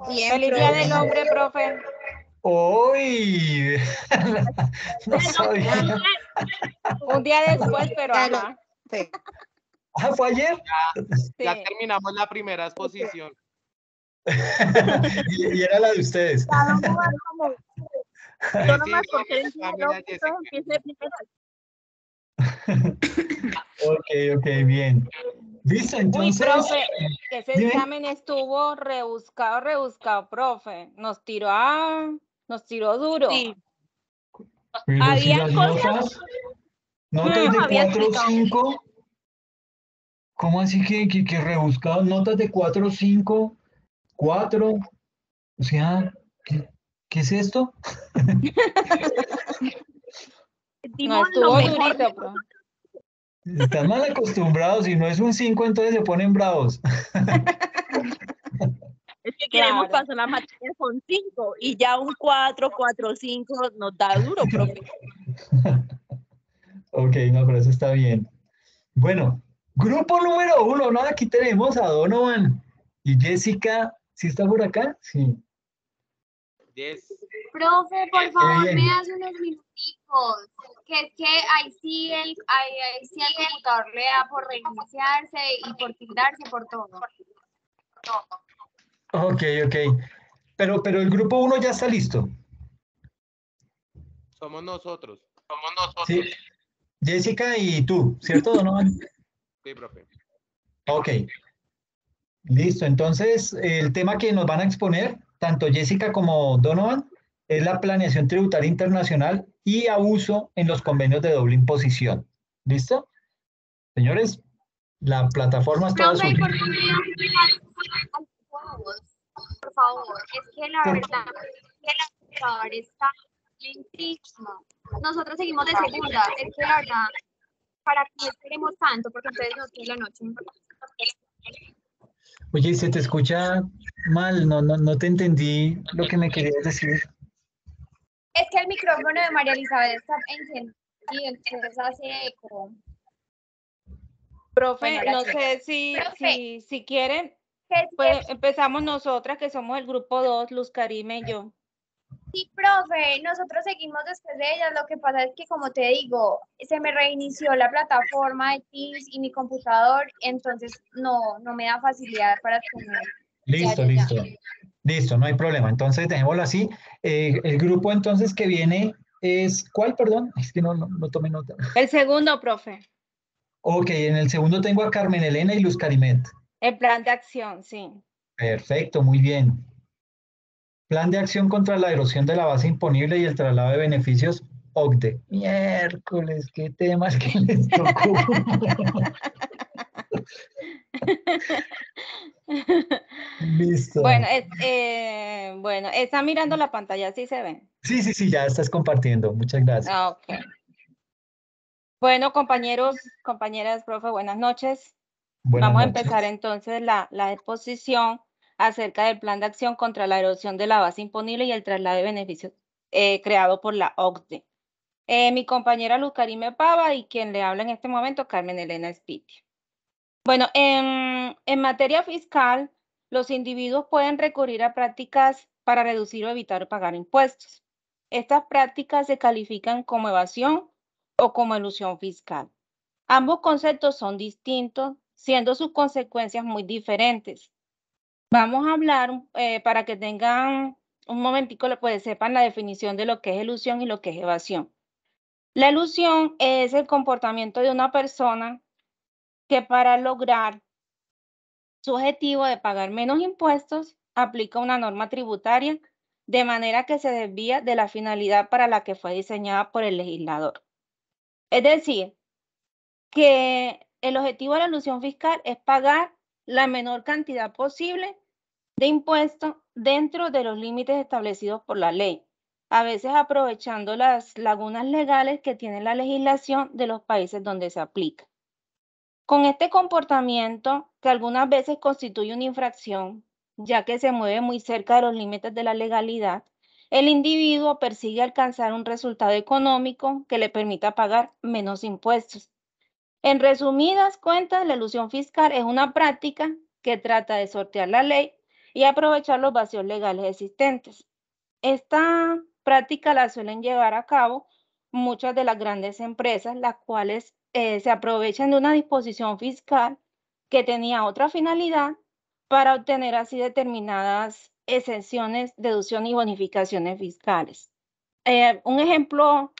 Bien, Feliz Día del profe. Hombre, profe. ¡Uy! No sabía. Un día después, pero Ya lo ajá. sé. Ah, ¿fue ayer? Ya Sí. terminamos la primera exposición. Y era la de ustedes. Ya vamos a ver cómo. Yo Sí, nomás por profe, ser el día también la del Jessica. hombre, empiece primero. Ok, bien. Listo, Uy, entonces. profe, ese dime. examen estuvo rebuscado, profe. Nos tiró duro. Sí. Pero si Había las cosas, notas de había 4 o explicado. 5, ¿cómo así que rebuscado? Notas de 4 o 5, 4, o sea, ¿qué es esto? No Dimos lo estuvo mejor. durito, profe. Están mal acostumbrados, si no es un 5, entonces se ponen bravos. Es que queremos Claro. pasar la materia con 5 y ya un 4, 4, 5 nos da duro, profe. Ok, no, pero eso está bien. Bueno, grupo número 1, ¿no? Aquí tenemos a Donovan y Jessica. ¿Sí está por acá? Sí. Yes. Profe, por Qué favor, bien. me das unos minuticos. Que es que ahí sí el computador le da por reiniciarse y por tildarse por todo. Ok. Pero el grupo 1 ya está listo. Somos nosotros. Sí. Jessica y tú, ¿cierto, Donovan? Sí, profe. Ok. Listo. Entonces, el tema que nos van a exponer, tanto Jessica como Donovan, es la planeación tributaria internacional y abuso en los convenios de doble imposición. ¿Listo? Señores, la plataforma es toda Profe, suya. ¿por qué me das por favor? Es que la verdad que el computador está lentísimo. Nosotros seguimos de segunda. Es que la verdad, para que no esperemos tanto, porque entonces nos queda la noche. Oye, se te escucha mal, no te entendí lo que me querías decir. Es que el micrófono de María Elizabeth está encendido, entonces hace eco. Profe, Bueno, ahora no sí. sé Profe. si quieren, Que es pues que, empezamos nosotras, que somos el grupo 2, Luz Karime y yo. sí, profe, nosotros seguimos después de ellas. Lo que pasa es que, como te digo, se me reinició la plataforma de Teams y mi computador, entonces no me da facilidad para tener. Listo, no hay problema. Entonces, dejémoslo así. El grupo entonces que viene es, ¿cuál, perdón? Es que no tomé nota. El segundo, profe, Ok, en el segundo tengo a Carmen Elena y Luz Carimet. el plan de acción, sí. Perfecto, muy bien. Plan de acción contra la erosión de la base imponible y el traslado de beneficios OCDE. Miércoles, qué temas que les tocó. Listo. Bueno, está mirando la pantalla, ¿sí se ve? Sí, ya estás compartiendo. Muchas gracias. Ok. Bueno, compañeras, profe, buenas noches. Buenas Vamos a noches. empezar entonces la exposición acerca del plan de acción contra la erosión de la base imponible y el traslado de beneficios creado por la OCDE. Mi compañera Luz Karime Pava y quien le habla en este momento, Carmen Elena Spitia. Bueno, en materia fiscal, los individuos pueden recurrir a prácticas para reducir o evitar pagar impuestos. Estas prácticas se califican como evasión o como elusión fiscal. Ambos conceptos son distintos, siendo sus consecuencias muy diferentes. Vamos a hablar para que tengan un momentico, pues sepan la definición de lo que es elusión y lo que es evasión. La elusión es el comportamiento de una persona que para lograr su objetivo de pagar menos impuestos aplica una norma tributaria de manera que se desvía de la finalidad para la que fue diseñada por el legislador. Es decir, que el objetivo de la elusión fiscal es pagar la menor cantidad posible de impuestos dentro de los límites establecidos por la ley, a veces aprovechando las lagunas legales que tiene la legislación de los países donde se aplica. Con este comportamiento, que algunas veces constituye una infracción, ya que se mueve muy cerca de los límites de la legalidad, el individuo persigue alcanzar un resultado económico que le permita pagar menos impuestos. En resumidas cuentas, la elusión fiscal es una práctica que trata de sortear la ley y aprovechar los vacíos legales existentes. Esta práctica la suelen llevar a cabo muchas de las grandes empresas, las cuales se aprovechan de una disposición fiscal que tenía otra finalidad para obtener así determinadas exenciones, deducciones y bonificaciones fiscales. Un ejemplo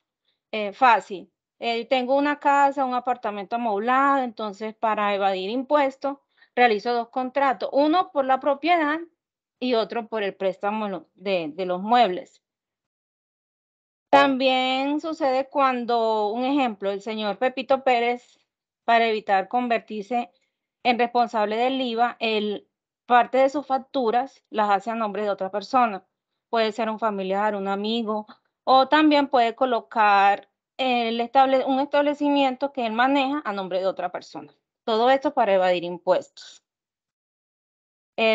fácil. Tengo una casa, un apartamento amoblado, entonces para evadir impuestos realizo dos contratos, uno por la propiedad y otro por el préstamo de los muebles. También sucede cuando, un ejemplo, el señor Pepito Pérez, para evitar convertirse en responsable del IVA, parte de sus facturas las hace a nombre de otra persona. Puede ser un familiar, un amigo, o también puede colocar un establecimiento que él maneja a nombre de otra persona. Todo esto para evadir impuestos.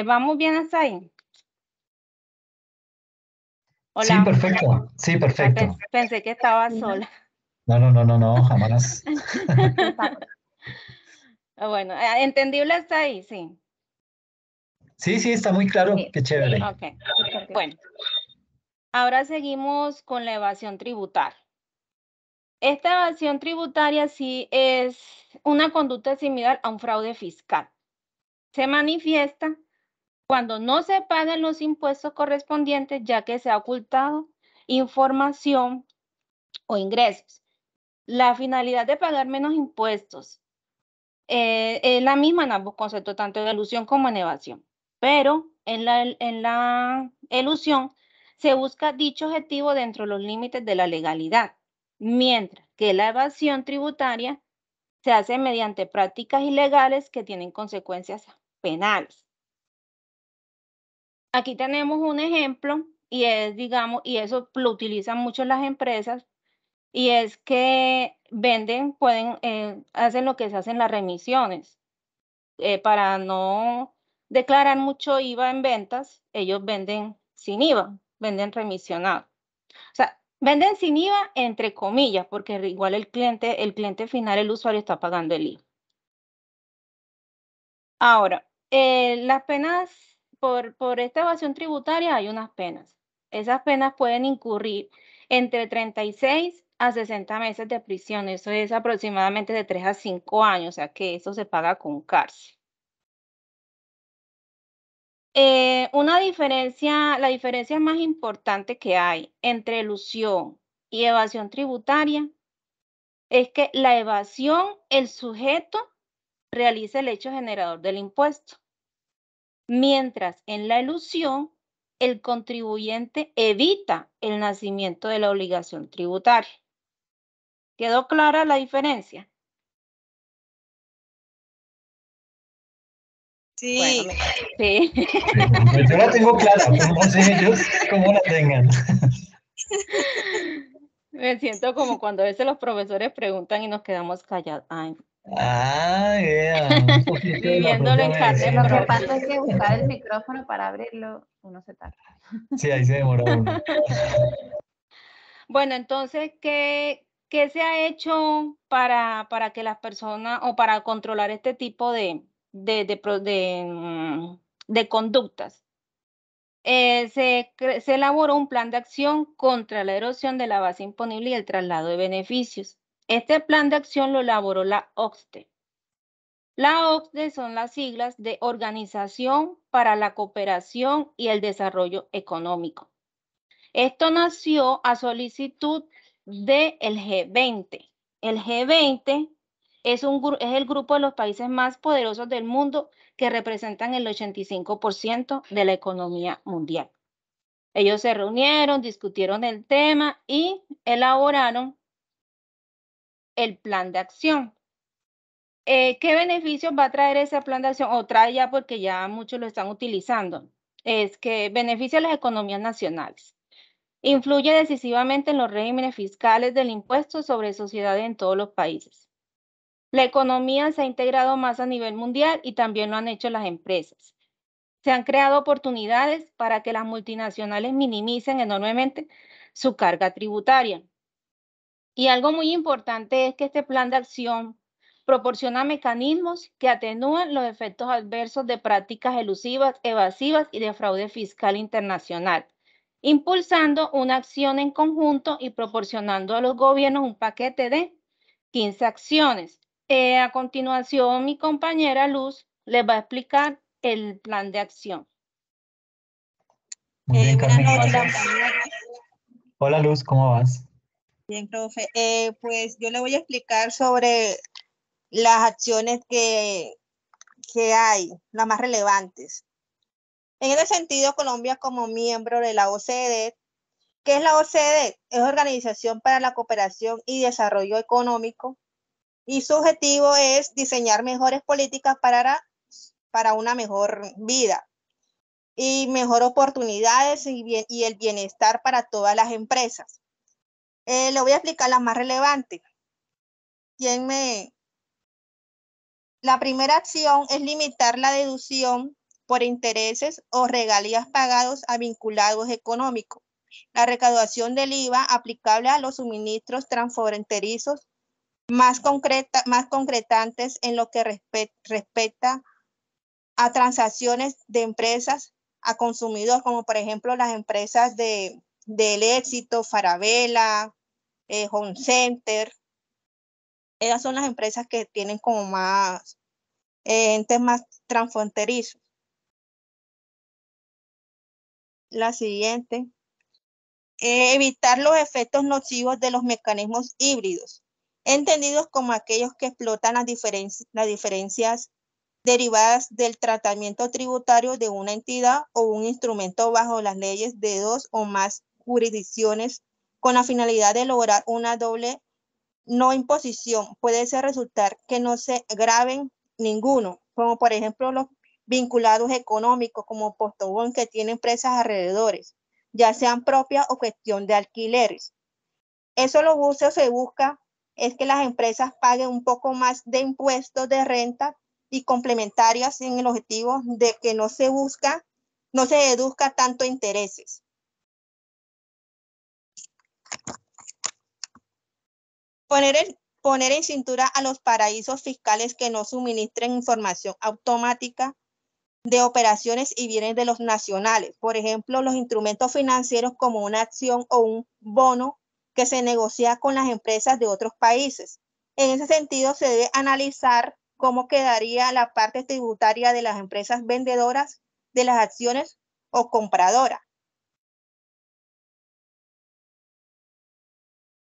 ¿Vamos bien hasta ahí? Hola. Sí, perfecto. Sí, perfecto. Pensé que estaba sola. No, jamás. Bueno, entendible hasta ahí, sí. Sí, está muy claro. Sí. Qué chévere. Ok. Bueno, ahora seguimos con la evasión tributaria. Esta evasión tributaria sí es una conducta similar a un fraude fiscal. Se manifiesta cuando no se pagan los impuestos correspondientes, ya que se ha ocultado información o ingresos. La finalidad de pagar menos impuestos es la misma en ambos conceptos, tanto en elusión como en evasión. Pero en la elusión se busca dicho objetivo dentro de los límites de la legalidad, mientras que la evasión tributaria se hace mediante prácticas ilegales que tienen consecuencias penales. Aquí tenemos un ejemplo y es, digamos, y eso lo utilizan mucho las empresas, y es que venden, hacen lo que se hacen las remisiones. Para no declarar mucho IVA en ventas, ellos venden sin IVA, venden remisionado. O sea, venden sin IVA entre comillas, porque igual el cliente final, el usuario, está pagando el IVA. Ahora, las penas por esta evasión tributaria hay unas penas. Esas penas pueden incurrir entre 36 a 60 meses de prisión. Eso es aproximadamente de 3 a 5 años, o sea que eso se paga con cárcel. La diferencia más importante que hay entre elusión y evasión tributaria es que la evasión, el sujeto realiza el hecho generador del impuesto, mientras en la elusión, el contribuyente evita el nacimiento de la obligación tributaria. ¿Quedó clara la diferencia? Sí. Bueno, sí. Pues yo la tengo clara, pero no sé ellos cómo la tengan. Me siento como cuando a veces los profesores preguntan y nos quedamos callados. Ay, Un poquito de la viviéndolo propia en carne medicina. Lo que propia. pasa es que buscar el micrófono para abrirlo, uno se tarda. Sí, ahí se demora uno. Bueno, entonces, ¿qué se ha hecho para que las personas o para controlar este tipo de conductas? Se elaboró un plan de acción contra la erosión de la base imponible y el traslado de beneficios. Este plan de acción lo elaboró la OCDE. La OCDE son las siglas de Organización para la Cooperación y el Desarrollo Económico. Esto nació a solicitud del G20. El G20 es el grupo de los países más poderosos del mundo que representan el 85% de la economía mundial. Ellos se reunieron, discutieron el tema y elaboraron el plan de acción. ¿Qué beneficios va a traer ese plan de acción? O trae ya, porque ya muchos lo están utilizando. Es que beneficia a las economías nacionales. Influye decisivamente en los regímenes fiscales del impuesto sobre sociedades en todos los países. La economía se ha integrado más a nivel mundial y también lo han hecho las empresas. Se han creado oportunidades para que las multinacionales minimicen enormemente su carga tributaria. Y algo muy importante es que este plan de acción proporciona mecanismos que atenúan los efectos adversos de prácticas elusivas, evasivas y de fraude fiscal internacional, impulsando una acción en conjunto y proporcionando a los gobiernos un paquete de 15 acciones. A continuación, mi compañera Luz les va a explicar el plan de acción. Muy bien, Buenas Carmen, noches, gracias. compañeros. Hola, Luz, ¿cómo vas? Bien, profe. Pues yo le voy a explicar sobre las acciones que hay, las más relevantes. En ese sentido, Colombia como miembro de la OCDE, ¿qué es la OCDE? Es Organización para la Cooperación y Desarrollo Económico, y su objetivo es diseñar mejores políticas para una mejor vida y mejor oportunidades y el bienestar para todas las empresas. Le voy a explicar las más relevantes. La primera acción es limitar la deducción por intereses o regalías pagados a vinculados económicos. La recaudación del IVA aplicable a los suministros transfronterizos más concretantes en lo que respecta a transacciones de empresas a consumidores, como por ejemplo las empresas del Éxito, Falabella, Home Center. Esas son las empresas que tienen como más entes más transfronterizos. La siguiente. Evitar los efectos nocivos de los mecanismos híbridos, entendidos como aquellos que explotan las diferencias derivadas del tratamiento tributario de una entidad o un instrumento bajo las leyes de dos o más jurisdicciones con la finalidad de lograr una doble no imposición. Puede ser resultar que no se graben ninguno, como por ejemplo los vinculados económicos como Postobón, que tiene empresas alrededores, ya sean propias o cuestión de alquileres. Eso se busca es que las empresas paguen un poco más de impuestos de renta y complementarias en el objetivo de que no se deduzca tanto intereses. Poner en cintura a los paraísos fiscales que no suministren información automática de operaciones y bienes de los nacionales. Por ejemplo, los instrumentos financieros como una acción o un bono que se negocia con las empresas de otros países. En ese sentido, se debe analizar cómo quedaría la parte tributaria de las empresas vendedoras de las acciones o compradoras.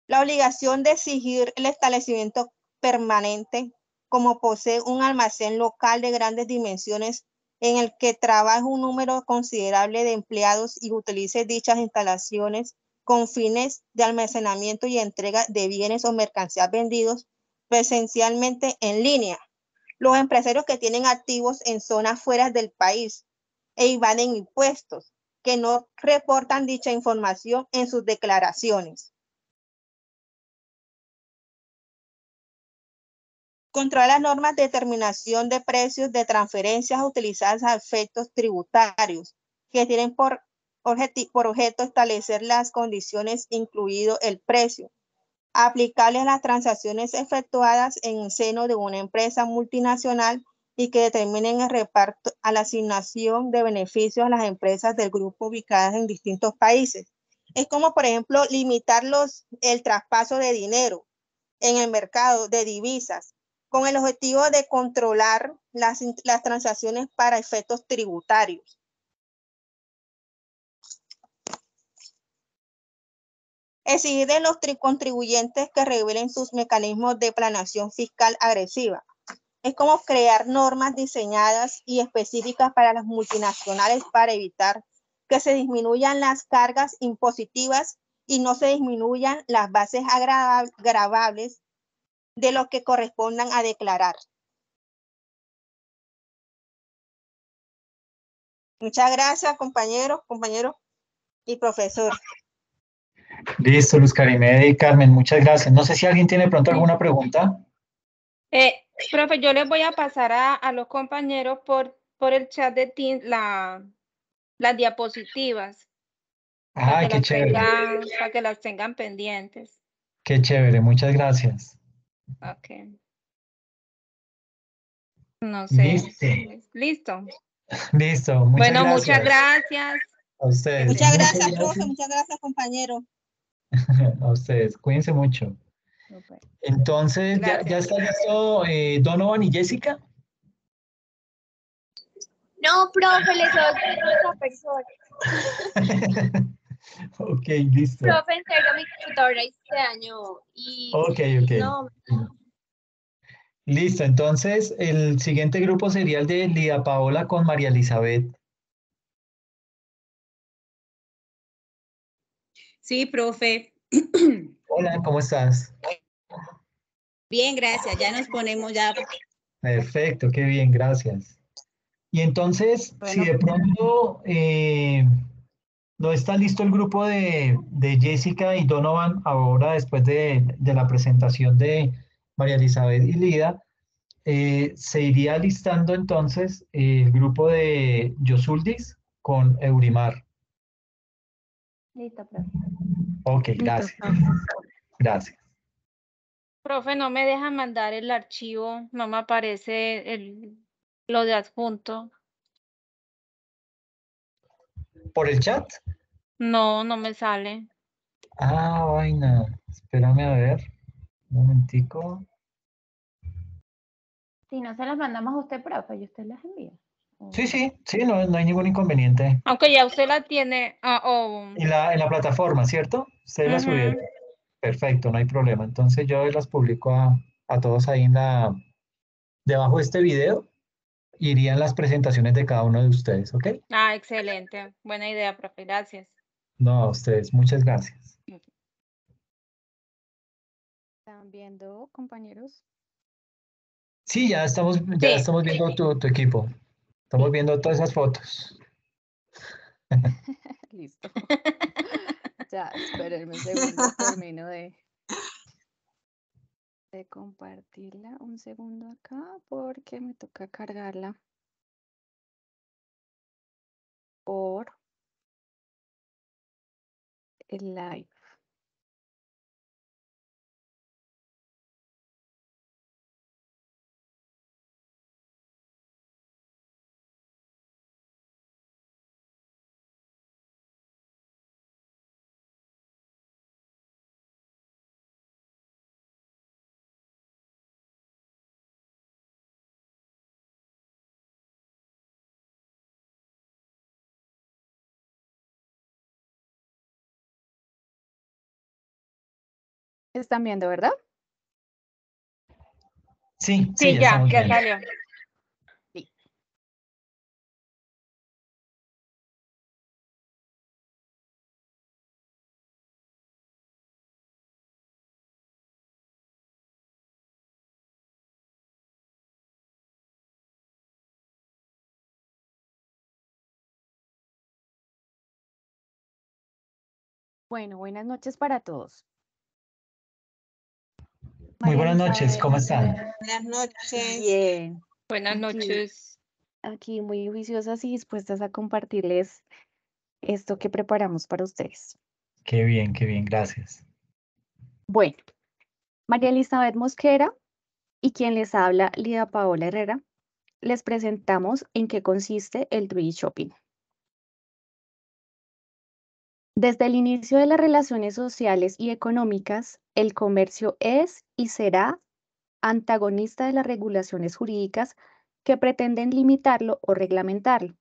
La obligación de exigir el establecimiento permanente, como posee un almacén local de grandes dimensiones en el que trabaja un número considerable de empleados y utilice dichas instalaciones con fines de almacenamiento y entrega de bienes o mercancías vendidos presencialmente en línea. Los empresarios que tienen activos en zonas fuera del país e evaden impuestos, que no reportan dicha información en sus declaraciones. Controlar las normas de determinación de precios de transferencias utilizadas a efectos tributarios, que tienen por objeto establecer las condiciones, incluido el precio, aplicables a las transacciones efectuadas en el seno de una empresa multinacional y que determinen el reparto a la asignación de beneficios a las empresas del grupo ubicadas en distintos países. Es como, por ejemplo, limitar el traspaso de dinero en el mercado de divisas, con el objetivo de controlar las transacciones para efectos tributarios. Exigir de los contribuyentes que revelen sus mecanismos de planeación fiscal agresiva. Es como crear normas diseñadas y específicas para las multinacionales para evitar que se disminuyan las cargas impositivas y no se disminuyan las bases gravables de lo que correspondan a declarar. Muchas gracias, compañeros y profesor. Listo, Luz Karime y Carmen, muchas gracias. No sé si alguien tiene pronto alguna pregunta. Profe, yo les voy a pasar a los compañeros por el chat de Teams las diapositivas Ah, qué chévere. para que las tengan pendientes. Qué chévere, muchas gracias. Okay. No sé. Listo. Listo. Listo. Muchas Bueno, gracias. muchas gracias. A ustedes. Muchas Excelente. gracias, profe. Muchas gracias, compañero. A ustedes. Cuídense mucho. Súper. Entonces, ¿ya Gracias. está listo Donovan y Jessica? No, profe, le soy otra persona. Ok, listo. Profe, en serio, mi computadora se dañó y Ok. no, Listo. Entonces, el siguiente grupo sería el de Lida Paola con María Elizabeth. Sí, profe. Hola, ¿cómo estás? Bien, gracias. Ya nos ponemos ya. Perfecto, qué bien, gracias. Y entonces, si Bueno. de pronto no está listo el grupo de Jessica y Donovan ahora después de la presentación de María Elizabeth y Lida, se iría listando entonces el grupo de Yosuldis con Eurimar. Listo, profe. Ok, Listo, gracias. profe. Gracias. Profe, no me deja mandar el archivo, no me aparece lo de adjunto. ¿Por el chat? No, no me sale. Ah, vaina. Espérame a ver. Un momentico. Si no se las mandamos a usted, profe, y usted las envía. Sí, no hay ningún inconveniente. Aunque ya usted la tiene. En la plataforma, ¿cierto? Ustedes la subieron. Ujú. Perfecto, no hay problema. Entonces yo las publico a todos ahí debajo de este video. Irían las presentaciones de cada uno de ustedes, ¿ok? Ah, excelente. Buena idea, profe. Gracias. No, a ustedes, muchas gracias. ¿Están viendo, compañeros? Sí, ya estamos Sí. viendo tu equipo. Estamos viendo todas esas fotos. Listo. Ya, espérenme un segundo, termino de compartirla. Un segundo acá porque me toca cargarla por el live. ¿Están viendo, verdad? Sí, Sí, ya ya estamos viendo. salió. Sí. Bueno, buenas noches para todos. Muy María buenas noches, Elizabeth, ¿cómo están? Buenas noches. Bien, Buenas Aquí. noches. aquí muy juiciosas y dispuestas a compartirles esto que preparamos para ustedes. Qué bien, gracias. Bueno, María Elizabeth Mosquera y quien les habla, Lida Paola Herrera, les presentamos en qué consiste el 3D Shopping. Desde el inicio de las relaciones sociales y económicas, el comercio es y será antagonista de las regulaciones jurídicas que pretenden limitarlo o reglamentarlo.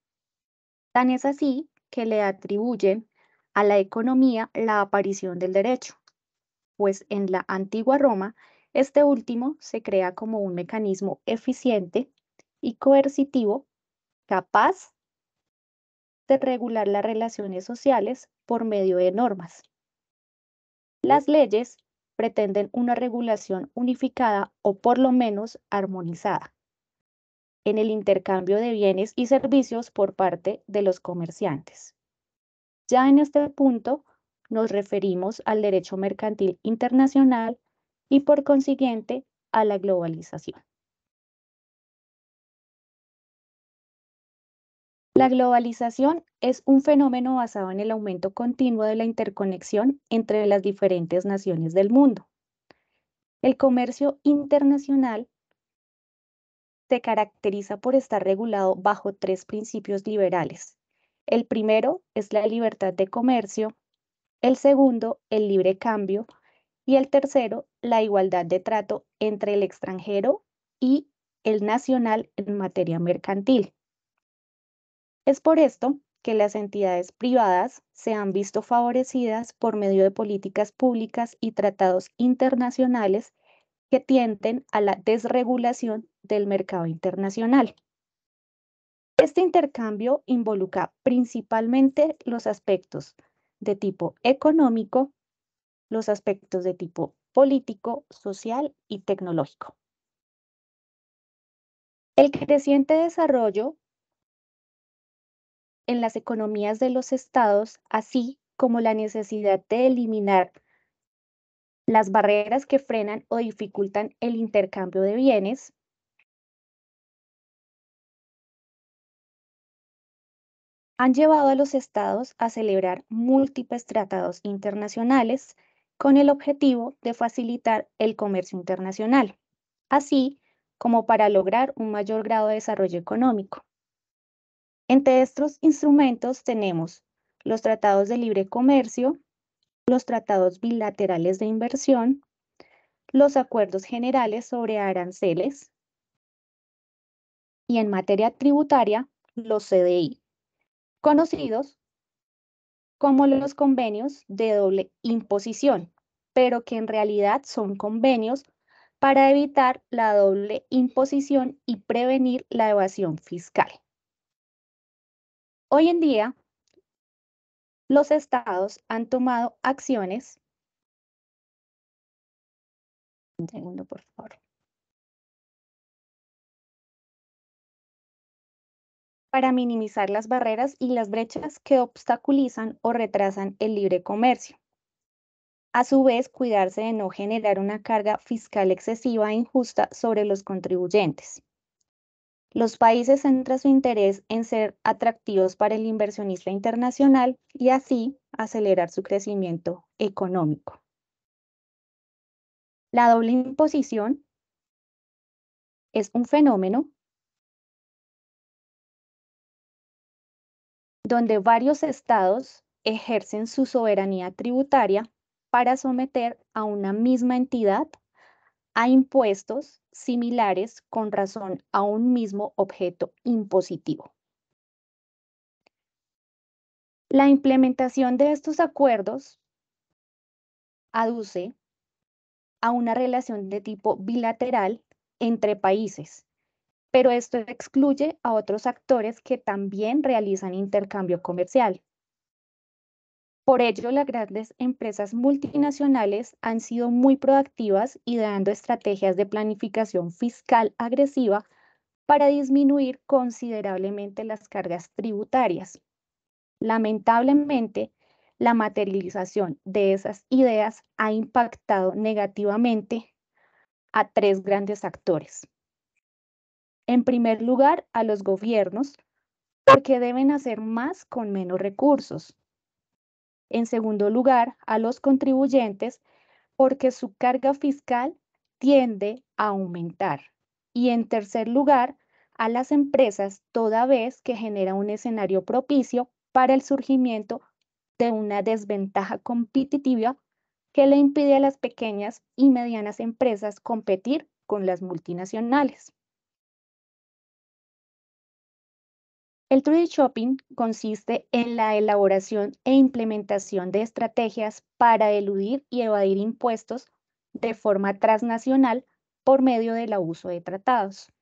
Tan es así que le atribuyen a la economía la aparición del derecho, pues en la antigua Roma, este último se crea como un mecanismo eficiente y coercitivo capaz de regular las relaciones sociales por medio de normas. Las leyes pretenden una regulación unificada o por lo menos armonizada en el intercambio de bienes y servicios por parte de los comerciantes. Ya en este punto nos referimos al derecho mercantil internacional y por consiguiente a la globalización. La globalización es un fenómeno basado en el aumento continuo de la interconexión entre las diferentes naciones del mundo. El comercio internacional se caracteriza por estar regulado bajo 3 principios liberales. El primero es la libertad de comercio, el segundo, el libre cambio, y el tercero, la igualdad de trato entre el extranjero y el nacional en materia mercantil. Es por esto que las entidades privadas se han visto favorecidas por medio de políticas públicas y tratados internacionales que tienden a la desregulación del mercado internacional. Este intercambio involucra principalmente los aspectos de tipo económico, los aspectos de tipo político, social y tecnológico. El creciente desarrollo en las economías de los estados, así como la necesidad de eliminar las barreras que frenan o dificultan el intercambio de bienes, han llevado a los estados a celebrar múltiples tratados internacionales con el objetivo de facilitar el comercio internacional, así como para lograr un mayor grado de desarrollo económico. Entre estos instrumentos tenemos los tratados de libre comercio, los tratados bilaterales de inversión, los acuerdos generales sobre aranceles y en materia tributaria, los CDI, conocidos como los convenios de doble imposición, pero que en realidad son convenios para evitar la doble imposición y prevenir la evasión fiscal. Hoy en día, los estados han tomado acciones. Un segundo, por favor. Para minimizar las barreras y las brechas que obstaculizan o retrasan el libre comercio. A su vez, cuidarse de no generar una carga fiscal excesiva e injusta sobre los contribuyentes. Los países centran su interés en ser atractivos para el inversionista internacional y así acelerar su crecimiento económico. La doble imposición es un fenómeno donde varios estados ejercen su soberanía tributaria para someter a una misma entidad a impuestos similares con razón a un mismo objeto impositivo. La implementación de estos acuerdos aduce a una relación de tipo bilateral entre países, pero esto excluye a otros actores que también realizan intercambio comercial. Por ello, las grandes empresas multinacionales han sido muy proactivas ideando estrategias de planificación fiscal agresiva para disminuir considerablemente las cargas tributarias. Lamentablemente, la materialización de esas ideas ha impactado negativamente a 3 grandes actores. En primer lugar, a los gobiernos, porque deben hacer más con menos recursos. En segundo lugar, a los contribuyentes, porque su carga fiscal tiende a aumentar. Y en tercer lugar, a las empresas, toda vez que genera un escenario propicio para el surgimiento de una desventaja competitiva que le impide a las pequeñas y medianas empresas competir con las multinacionales. El trade shopping consiste en la elaboración e implementación de estrategias para eludir y evadir impuestos de forma transnacional por medio del abuso de tratados.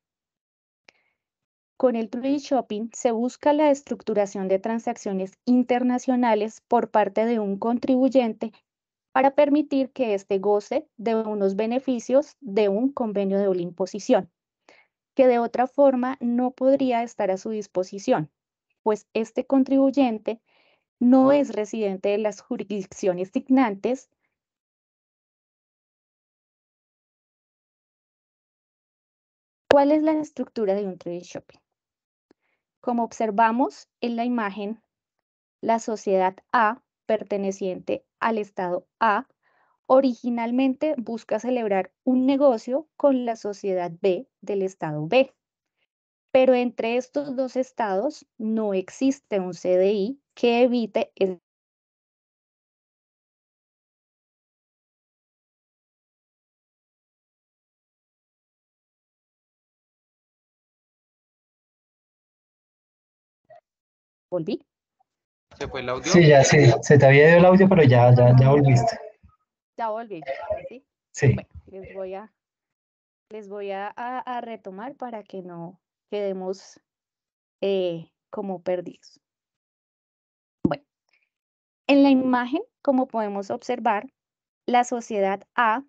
Con el trade shopping se busca la estructuración de transacciones internacionales por parte de un contribuyente para permitir que éste goce de unos beneficios de un convenio de doble imposición, que de otra forma no podría estar a su disposición, pues este contribuyente no es residente de las jurisdicciones signantes. ¿Cuál es la estructura de un trade shopping? Como observamos en la imagen, la sociedad A, perteneciente al estado A, originalmente busca celebrar un negocio con la sociedad B del estado B. pero entre estos dos estados no existe un CDI que evite volví. ¿Se fue el audio? Sí, ya sí, se te había ido el audio, pero ya volviste. Ya volví, ¿sí? Sí. Bueno, les voy a retomar para que no quedemos como perdidos. Bueno, en la imagen, como podemos observar, la sociedad A,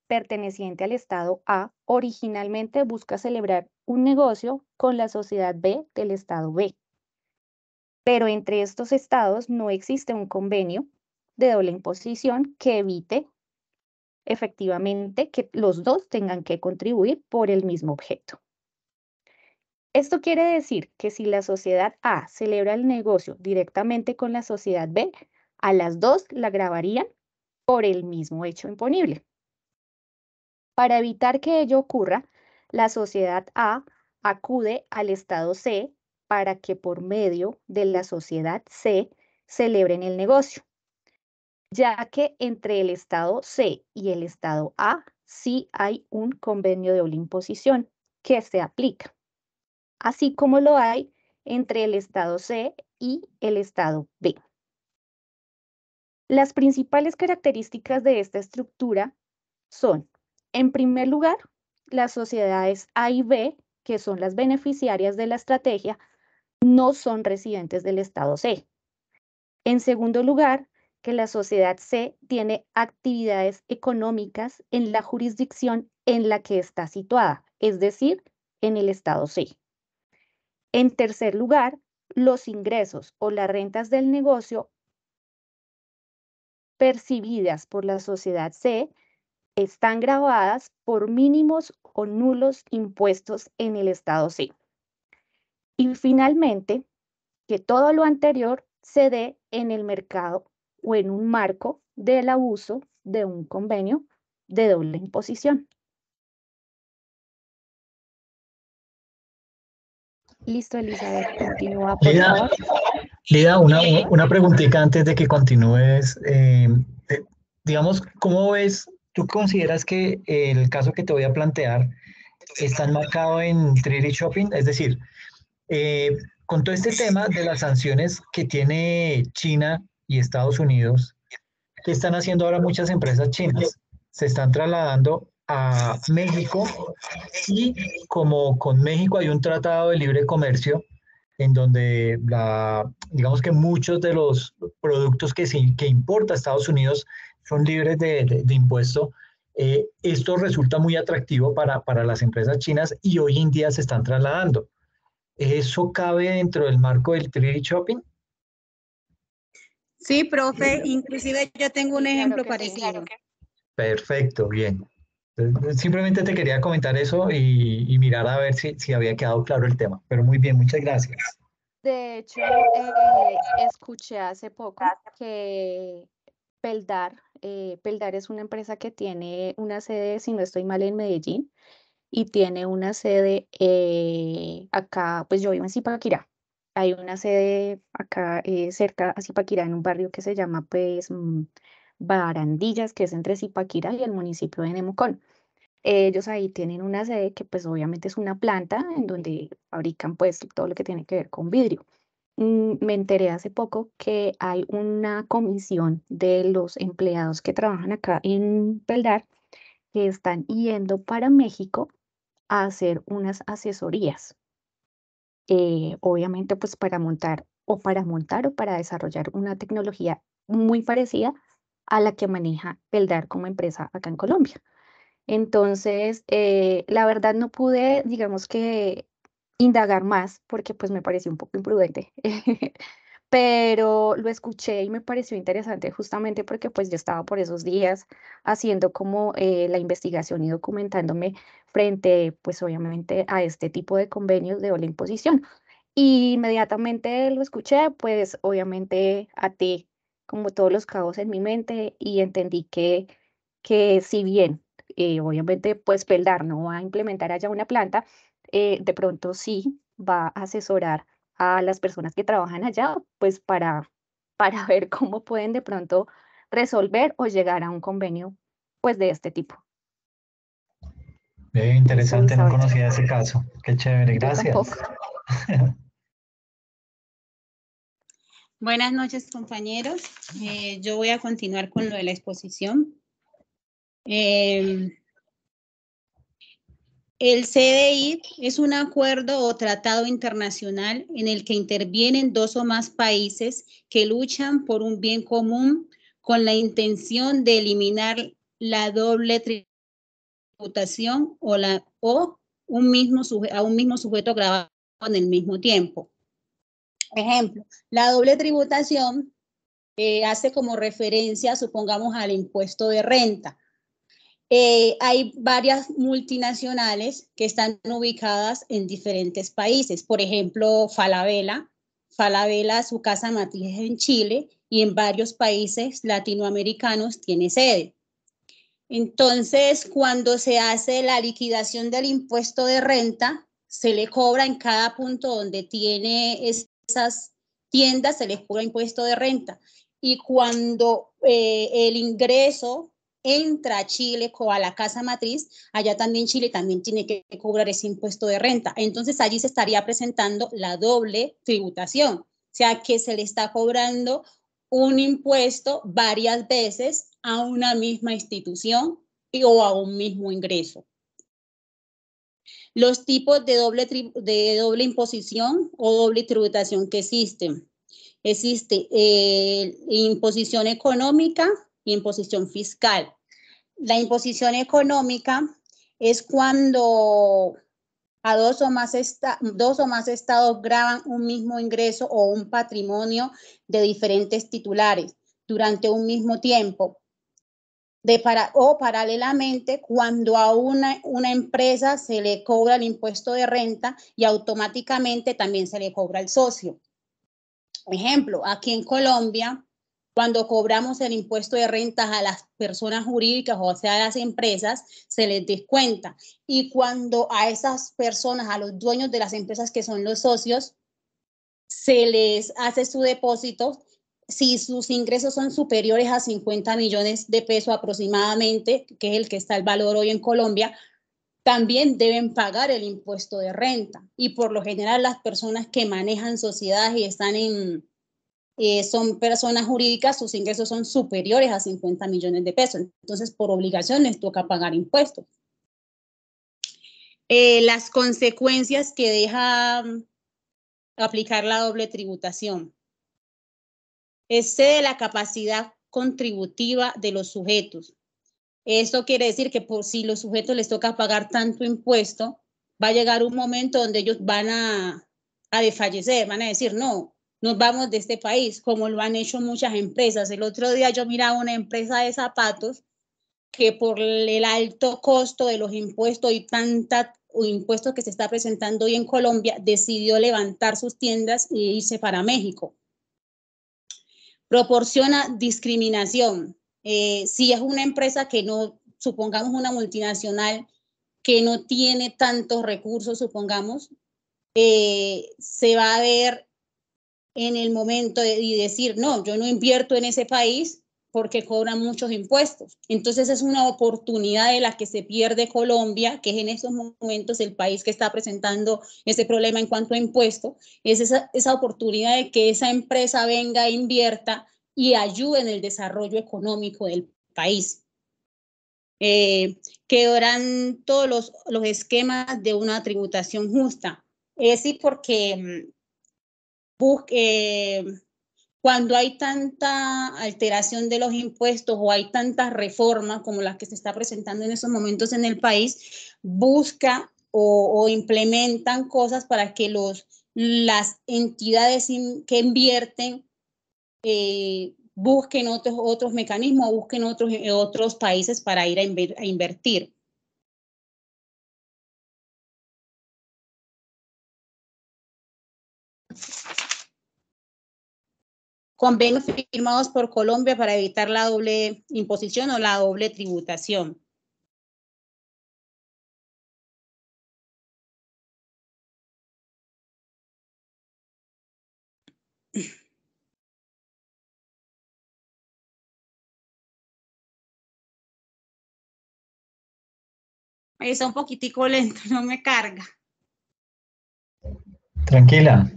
perteneciente al estado A, originalmente busca celebrar un negocio con la sociedad B del estado B. Pero entre estos estados no existe un convenio de doble imposición que evite efectivamente que los dos tengan que contribuir por el mismo objeto. Esto quiere decir que si la sociedad A celebra el negocio directamente con la sociedad B, a las dos la gravarían por el mismo hecho imponible. Para evitar que ello ocurra, la sociedad A acude al estado C para que por medio de la sociedad C celebren el negocio, ya que entre el estado C y el estado A sí hay un convenio de doble imposición que se aplica, así como lo hay entre el estado C y el estado B. Las principales características de esta estructura son, en primer lugar, las sociedades A y B, que son las beneficiarias de la estrategia, no son residentes del estado C. En segundo lugar, que la sociedad C tiene actividades económicas en la jurisdicción en la que está situada, es decir, en el estado C. En tercer lugar, los ingresos o las rentas del negocio percibidas por la sociedad C están gravadas por mínimos o nulos impuestos en el estado C. Y finalmente, que todo lo anterior se dé en el mercado o en un marco del abuso de un convenio de doble imposición. Listo, Elizabeth, continúa, por favor. Lida, una preguntita antes de que continúes. Digamos, ¿cómo ves? ¿Tú consideras que el caso que te voy a plantear está enmarcado en Treaty Shopping? Es decir, con todo este tema de las sanciones que tiene China y Estados Unidos, ¿qué están haciendo ahora muchas empresas chinas? Se están trasladando a México y como con México hay un tratado de libre comercio en donde digamos que muchos de los productos que importa Estados Unidos son libres de impuesto. Esto resulta muy atractivo para las empresas chinas y hoy en día se están trasladando. ¿Eso cabe dentro del marco del Treaty Shopping? Sí, profe, inclusive yo tengo un ejemplo Claro que sí. parecido. Perfecto, bien. Simplemente te quería comentar eso y mirar a ver si había quedado claro el tema. Pero muy bien, muchas gracias. De hecho, escuché hace poco que Peldar es una empresa que tiene una sede, si no estoy mal, en Medellín, y tiene una sede acá, pues yo vivo en Zipaquirá. Hay una sede acá cerca a Zipaquirá, en un barrio que se llama pues Barandillas, que es entre Zipaquirá y el municipio de Nemocón. Ellos ahí tienen una sede que pues obviamente es una planta en donde fabrican pues todo lo que tiene que ver con vidrio. Me enteré hace poco que hay una comisión de los empleados que trabajan acá en Peldar que están yendo para México a hacer unas asesorías, obviamente pues para montar o para desarrollar una tecnología muy parecida a la que maneja Peldar como empresa acá en Colombia. Entonces, la verdad no pude, digamos que, indagar más porque pues me pareció un poco imprudente, pero lo escuché y me pareció interesante justamente porque pues yo estaba por esos días haciendo como la investigación y documentándome frente pues obviamente a este tipo de convenios de doble imposición. Y inmediatamente lo escuché, pues obviamente até como todos los cabos en mi mente y entendí que si bien obviamente pues Peldar no va a implementar allá una planta, de pronto sí va a asesorar a las personas que trabajan allá, pues para ver cómo pueden de pronto resolver o llegar a un convenio, pues de este tipo. Interesante, no Isabel. conocía ese caso. Qué chévere, Yo gracias. tampoco. Buenas noches, compañeros. Yo voy a continuar con lo de la exposición. El CDI es un acuerdo o tratado internacional en el que intervienen dos o más países que luchan por un bien común con la intención de eliminar la doble tributación o un mismo sujeto grabado en el mismo tiempo. Ejemplo, la doble tributación hace como referencia, supongamos, al impuesto de renta. Hay varias multinacionales que están ubicadas en diferentes países. Por ejemplo, Falabella, su casa matriz es en Chile y en varios países latinoamericanos tiene sede. Entonces, cuando se hace la liquidación del impuesto de renta, se le cobra en cada punto donde tiene esas tiendas, se les cobra impuesto de renta. Y cuando el ingreso entra a Chile o a la casa matriz, allá también Chile también tiene que cobrar ese impuesto de renta. Entonces allí se estaría presentando la doble tributación, o sea que se le está cobrando un impuesto varias veces a una misma institución o a un mismo ingreso. Los tipos de doble imposición o doble tributación que existen. Existe imposición económica y imposición fiscal. La imposición económica es cuando a dos o más estados graban un mismo ingreso o un patrimonio de diferentes titulares durante un mismo tiempo. O paralelamente, cuando a una empresa se le cobra el impuesto de renta y automáticamente también se le cobra el socio. Ejemplo, aquí en Colombia, cuando cobramos el impuesto de rentas a las personas jurídicas, o sea, a las empresas, se les descuenta. Y cuando a esas personas, a los dueños de las empresas que son los socios, se les hace su depósito, si sus ingresos son superiores a 50 millones de pesos aproximadamente, que es el que está el valor hoy en Colombia, también deben pagar el impuesto de renta. Y por lo general las personas que manejan sociedades y están son personas jurídicas, sus ingresos son superiores a 50 millones de pesos. Entonces, por obligación les toca pagar impuestos. Las consecuencias que deja aplicar la doble tributación. Excede la capacidad contributiva de los sujetos. Esto quiere decir que por si los sujetos les toca pagar tanto impuesto, va a llegar un momento donde ellos van a desfallecer, van a decir, no, nos vamos de este país, como lo han hecho muchas empresas. El otro día yo miraba una empresa de zapatos que por el alto costo de los impuestos y tanta impuestos que se está presentando hoy en Colombia, decidió levantar sus tiendas e irse para México. Proporciona discriminación. Si es una empresa que no, supongamos una multinacional que no tiene tantos recursos, supongamos, se va a ver en el momento de decir, no, yo no invierto en ese país porque cobran muchos impuestos. Entonces es una oportunidad de la que se pierde Colombia, que es en esos momentos el país que está presentando ese problema en cuanto a impuestos, es esa oportunidad de que esa empresa venga, invierta y ayude en el desarrollo económico del país. Quedarán todos los esquemas de una tributación justa. Es decir, porque cuando hay tanta alteración de los impuestos o hay tantas reformas como las que se está presentando en esos momentos en el país, busca o implementan cosas para que las entidades que invierten busquen otros mecanismos, busquen otros países para ir a invertir. Convenios firmados por Colombia para evitar la doble imposición o la doble tributación. Está un poquitico lento, no me carga. Tranquila.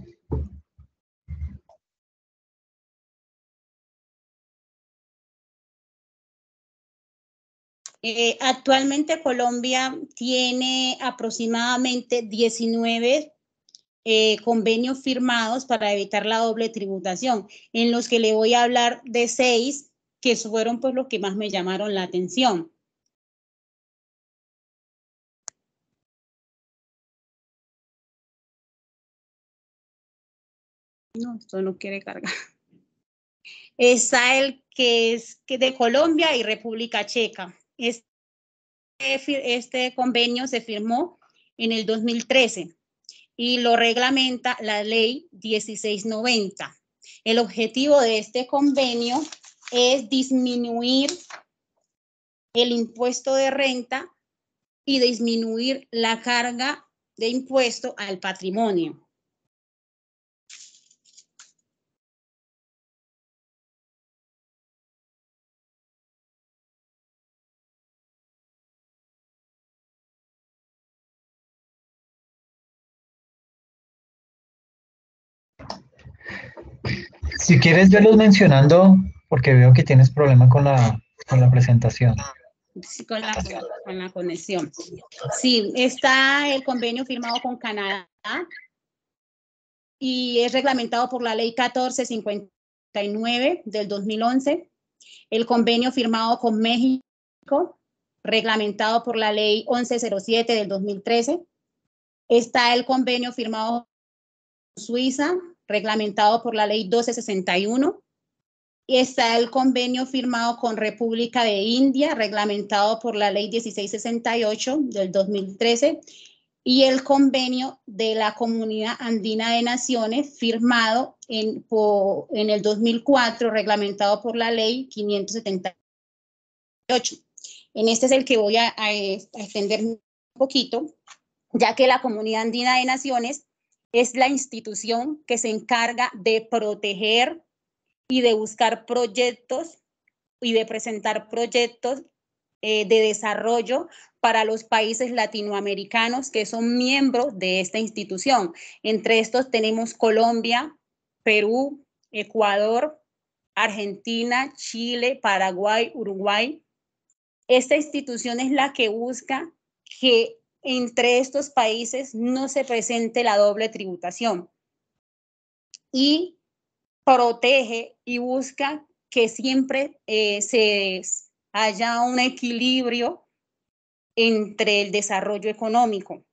Actualmente Colombia tiene aproximadamente 19 convenios firmados para evitar la doble tributación, en los que le voy a hablar de 6 que fueron pues los que más me llamaron la atención. No, esto no quiere cargar. Está el que es de Colombia y República Checa. Este convenio se firmó en el 2013 y lo reglamenta la ley 1690. El objetivo de este convenio es disminuir el impuesto de renta y disminuir la carga de impuesto al patrimonio. Si quieres, yo los mencionando, porque veo que tienes problema con la presentación. Sí, con la conexión. Sí, está el convenio firmado con Canadá y es reglamentado por la ley 1459 del 2011. El convenio firmado con México, reglamentado por la ley 1107 del 2013. Está el convenio firmado con Suiza, reglamentado por la ley 1261. Y está el convenio firmado con República de India, reglamentado por la ley 1668 del 2013, y el convenio de la Comunidad Andina de Naciones, firmado en el 2004, reglamentado por la ley 578. En este es el que voy a extender un poquito, ya que la Comunidad Andina de Naciones es la institución que se encarga de proteger y de buscar proyectos y de presentar proyectos de desarrollo para los países latinoamericanos que son miembros de esta institución. Entre estos tenemos Colombia, Perú, Ecuador, Argentina, Chile, Paraguay, Uruguay. Esta institución es la que busca que entre estos países no se presente la doble tributación y protege y busca que siempre haya un equilibrio entre el desarrollo económico.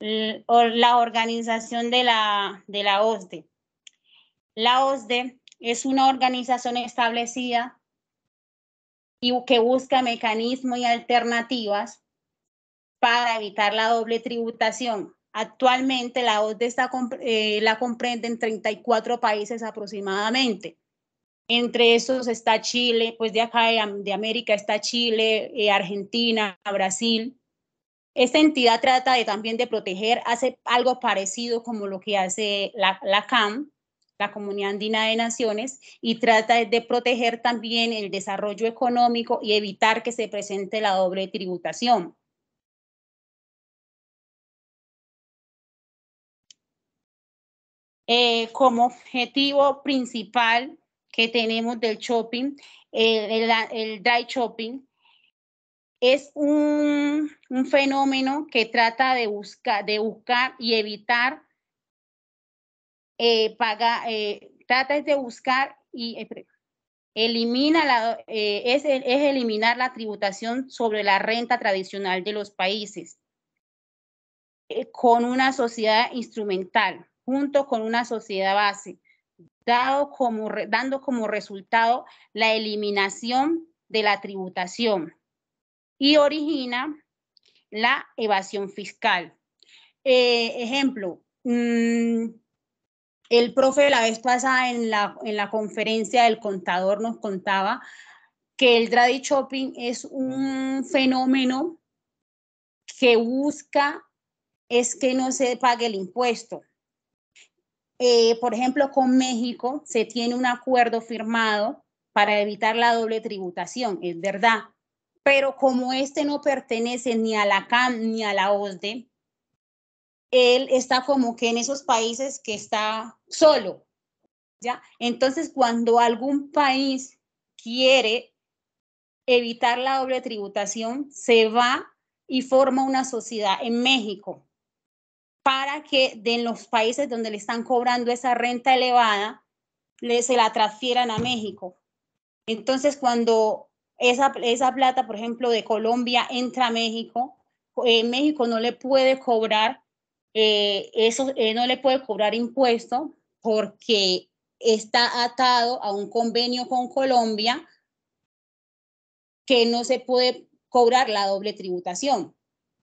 La organización de la OSDE. La OSDE es una organización establecida y que busca mecanismos y alternativas para evitar la doble tributación. Actualmente la OSDE la comprende en 34 países aproximadamente. Entre esos está Chile, pues de acá de América está Chile, Argentina, Brasil. Esta entidad trata también de proteger, hace algo parecido como lo que hace la CAM, la Comunidad Andina de Naciones, y trata de proteger también el desarrollo económico y evitar que se presente la doble tributación. Como objetivo principal que tenemos del shopping, el dry shopping, es un fenómeno que trata de buscar y evitar trata de buscar y es eliminar la tributación sobre la renta tradicional de los países con una sociedad instrumental junto con una sociedad base, dando como resultado la eliminación de la tributación y origina la evasión fiscal. Ejemplo, El profe la vez pasada en la conferencia del contador nos contaba que el Dradi Shopping es un fenómeno que busca es que no se pague el impuesto. Por ejemplo, con México se tiene un acuerdo firmado para evitar la doble tributación, es verdad, pero como este no pertenece ni a la CAM ni a la OSDE, él está como que en esos países que está solo, ¿ya? Entonces, cuando algún país quiere evitar la doble tributación, se va y forma una sociedad en México para que de los países donde le están cobrando esa renta elevada, se la transfieran a México. Entonces, cuando esa plata, por ejemplo, de Colombia entra a México, México no le puede cobrar no le puede cobrar impuesto porque está atado a un convenio con Colombia que no se puede cobrar la doble tributación.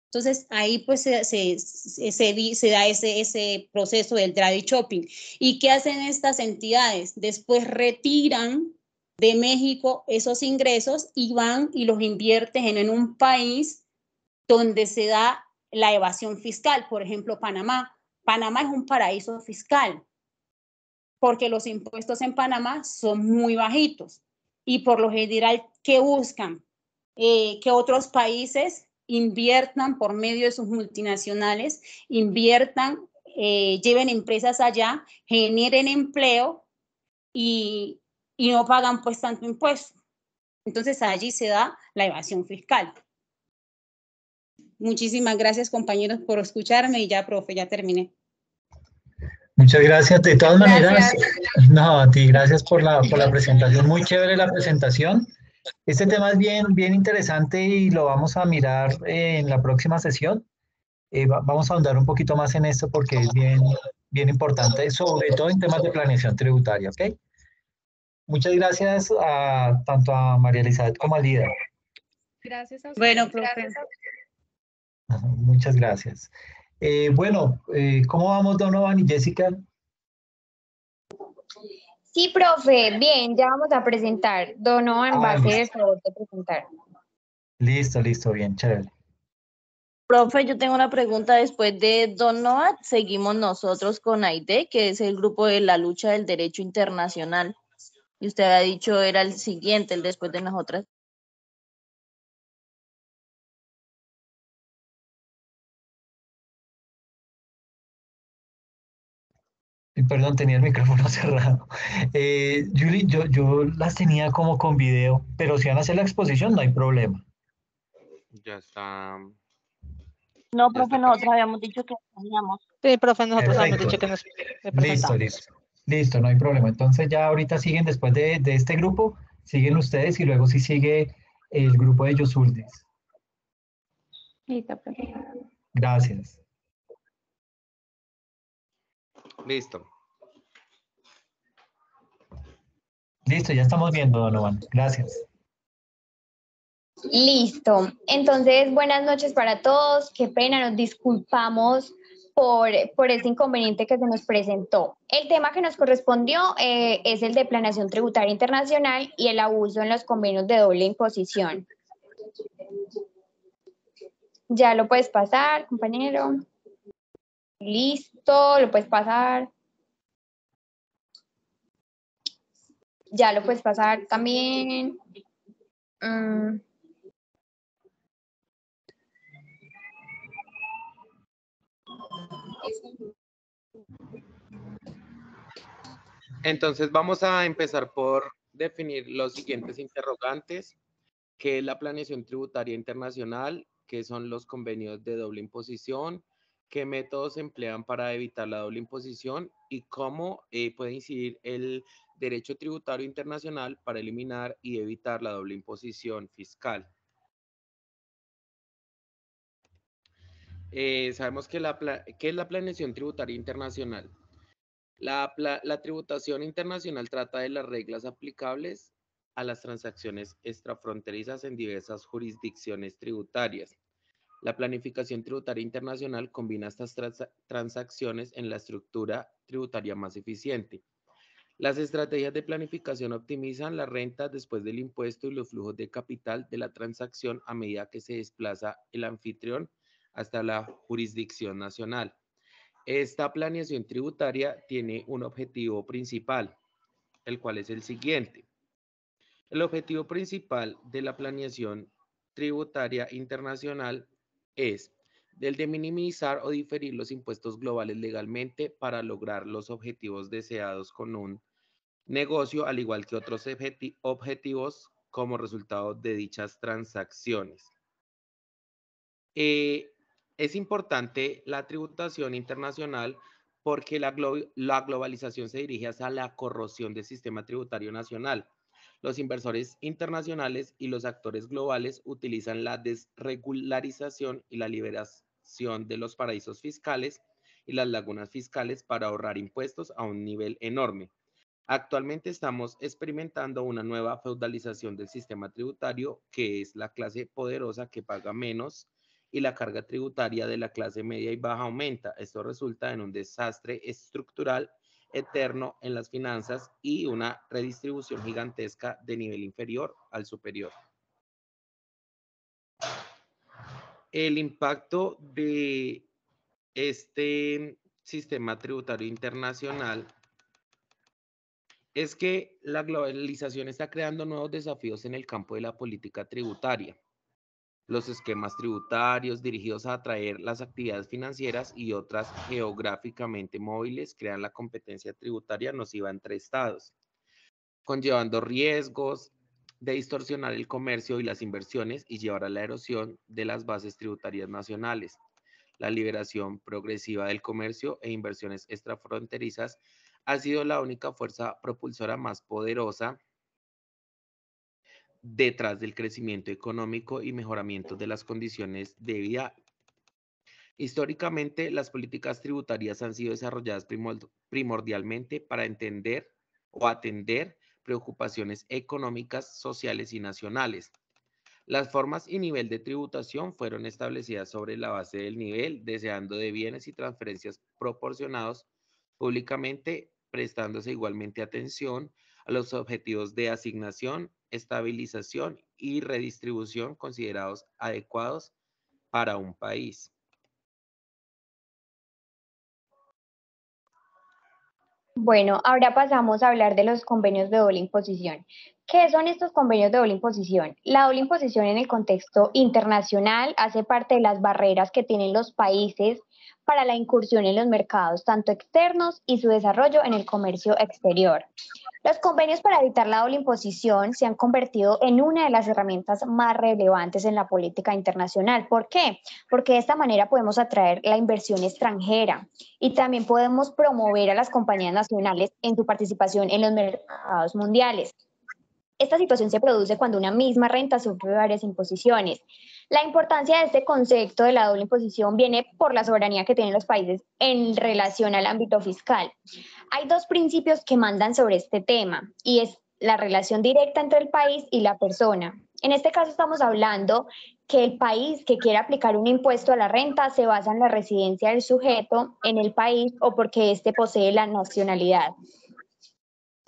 Entonces, ahí pues se da ese proceso del Dradi Shopping. ¿Y qué hacen estas entidades? Después retiran de México esos ingresos y van y los invierten en un país donde se da la evasión fiscal. Por ejemplo, Panamá. Panamá es un paraíso fiscal porque los impuestos en Panamá son muy bajitos y por lo general, ¿qué buscan? Que otros países inviertan por medio de sus multinacionales, inviertan, lleven empresas allá, generen empleo y no pagan pues tanto impuesto. Entonces allí se da la evasión fiscal. Muchísimas gracias, compañeros, por escucharme y ya, profe, ya terminé. Muchas gracias. De todas maneras, Gracias. no, a ti, gracias por la presentación. Muy chévere la presentación. Este tema es bien interesante y lo vamos a mirar en la próxima sesión. Vamos a ahondar un poquito más en esto porque es bien importante, sobre todo en temas de planeación tributaria, ¿ok? Muchas gracias tanto a María Elizabeth como a Lida. Gracias a ustedes. Bueno, profe. Muchas gracias. Bueno, ¿cómo vamos, Donovan y Jessica? Sí, profe, bien, ya vamos a presentar. Donovan va a hacer el Listo. favor de presentar. Listo, bien, chévere. Profe, yo tengo una pregunta. Después de Don Noah, seguimos nosotros con AIDE, que es el grupo de la lucha del derecho internacional. Y usted ha dicho era el siguiente, el después de nosotras. Perdón, tenía el micrófono cerrado. Julie, yo las tenía como con video, pero si van a hacer la exposición, no hay problema. Ya está. No, Ya profe, está. nosotros habíamos dicho que teníamos. Sí, profe, nosotros habíamos Perfecto. dicho que nos presentamos. Listo, no hay problema. Entonces ya ahorita siguen después de este grupo, siguen ustedes y luego sí sigue el grupo de Yosuldis. Gracias. Listo. Listo, ya estamos viendo, Donovan. Gracias. Listo. Entonces, buenas noches para todos. Qué pena, nos disculpamos por este inconveniente que se nos presentó. El tema que nos correspondió es el de planeación tributaria internacional y el abuso en los convenios de doble imposición. Ya lo puedes pasar, compañero. Listo, lo puedes pasar. Ya lo puedes pasar también. Entonces vamos a empezar por definir los siguientes interrogantes, qué es la planeación tributaria internacional, qué son los convenios de doble imposición, qué métodos se emplean para evitar la doble imposición y cómo puede incidir el derecho tributario internacional para eliminar y evitar la doble imposición fiscal. Sabemos que ¿qué es la planeación tributaria internacional? La tributación internacional trata de las reglas aplicables a las transacciones extrafronterizas en diversas jurisdicciones tributarias. La planificación tributaria internacional combina estas transacciones en la estructura tributaria más eficiente. Las estrategias de planificación optimizan la renta después del impuesto y los flujos de capital de la transacción a medida que se desplaza el anfitrión hasta la jurisdicción nacional. Esta planeación tributaria tiene un objetivo principal, el cual es el siguiente. El objetivo principal de la planeación tributaria internacional es el de minimizar o diferir los impuestos globales legalmente para lograr los objetivos deseados con un negocio, al igual que otros objetivos como resultado de dichas transacciones. Es importante la tributación internacional porque la globalización se dirige hacia la corrosión del sistema tributario nacional. Los inversores internacionales y los actores globales utilizan la desregularización y la liberación de los paraísos fiscales y las lagunas fiscales para ahorrar impuestos a un nivel enorme. Actualmente estamos experimentando una nueva feudalización del sistema tributario, que es la clase poderosa que paga menos y la carga tributaria de la clase media y baja aumenta. Esto resulta en un desastre estructural eterno en las finanzas y una redistribución gigantesca de nivel inferior al superior. El impacto de este sistema tributario internacional es que la globalización está creando nuevos desafíos en el campo de la política tributaria. Los esquemas tributarios dirigidos a atraer las actividades financieras y otras geográficamente móviles crean la competencia tributaria nociva entre estados, conllevando riesgos de distorsionar el comercio y las inversiones y llevar a la erosión de las bases tributarias nacionales. La liberación progresiva del comercio e inversiones extrafronterizas ha sido la única fuerza propulsora más poderosa detrás del crecimiento económico y mejoramiento de las condiciones de vida. Históricamente, las políticas tributarias han sido desarrolladas primordialmente para entender o atender preocupaciones económicas, sociales y nacionales. Las formas y nivel de tributación fueron establecidas sobre la base del nivel deseando de bienes y transferencias proporcionados públicamente, prestándose igualmente atención a los objetivos de asignación, estabilización y redistribución considerados adecuados para un país. Bueno, ahora pasamos a hablar de los convenios de doble imposición. ¿Qué son estos convenios de doble imposición? La doble imposición en el contexto internacional hace parte de las barreras que tienen los países para la incursión en los mercados, tanto externos y su desarrollo en el comercio exterior. Los convenios para evitar la doble imposición se han convertido en una de las herramientas más relevantes en la política internacional. ¿Por qué? Porque de esta manera podemos atraer la inversión extranjera y también podemos promover a las compañías nacionales en su participación en los mercados mundiales. Esta situación se produce cuando una misma renta sufre varias imposiciones. La importancia de este concepto de la doble imposición viene por la soberanía que tienen los países en relación al ámbito fiscal. Hay dos principios que mandan sobre este tema y es la relación directa entre el país y la persona. En este caso estamos hablando que el país que quiere aplicar un impuesto a la renta se basa en la residencia del sujeto en el país o porque éste posee la nacionalidad.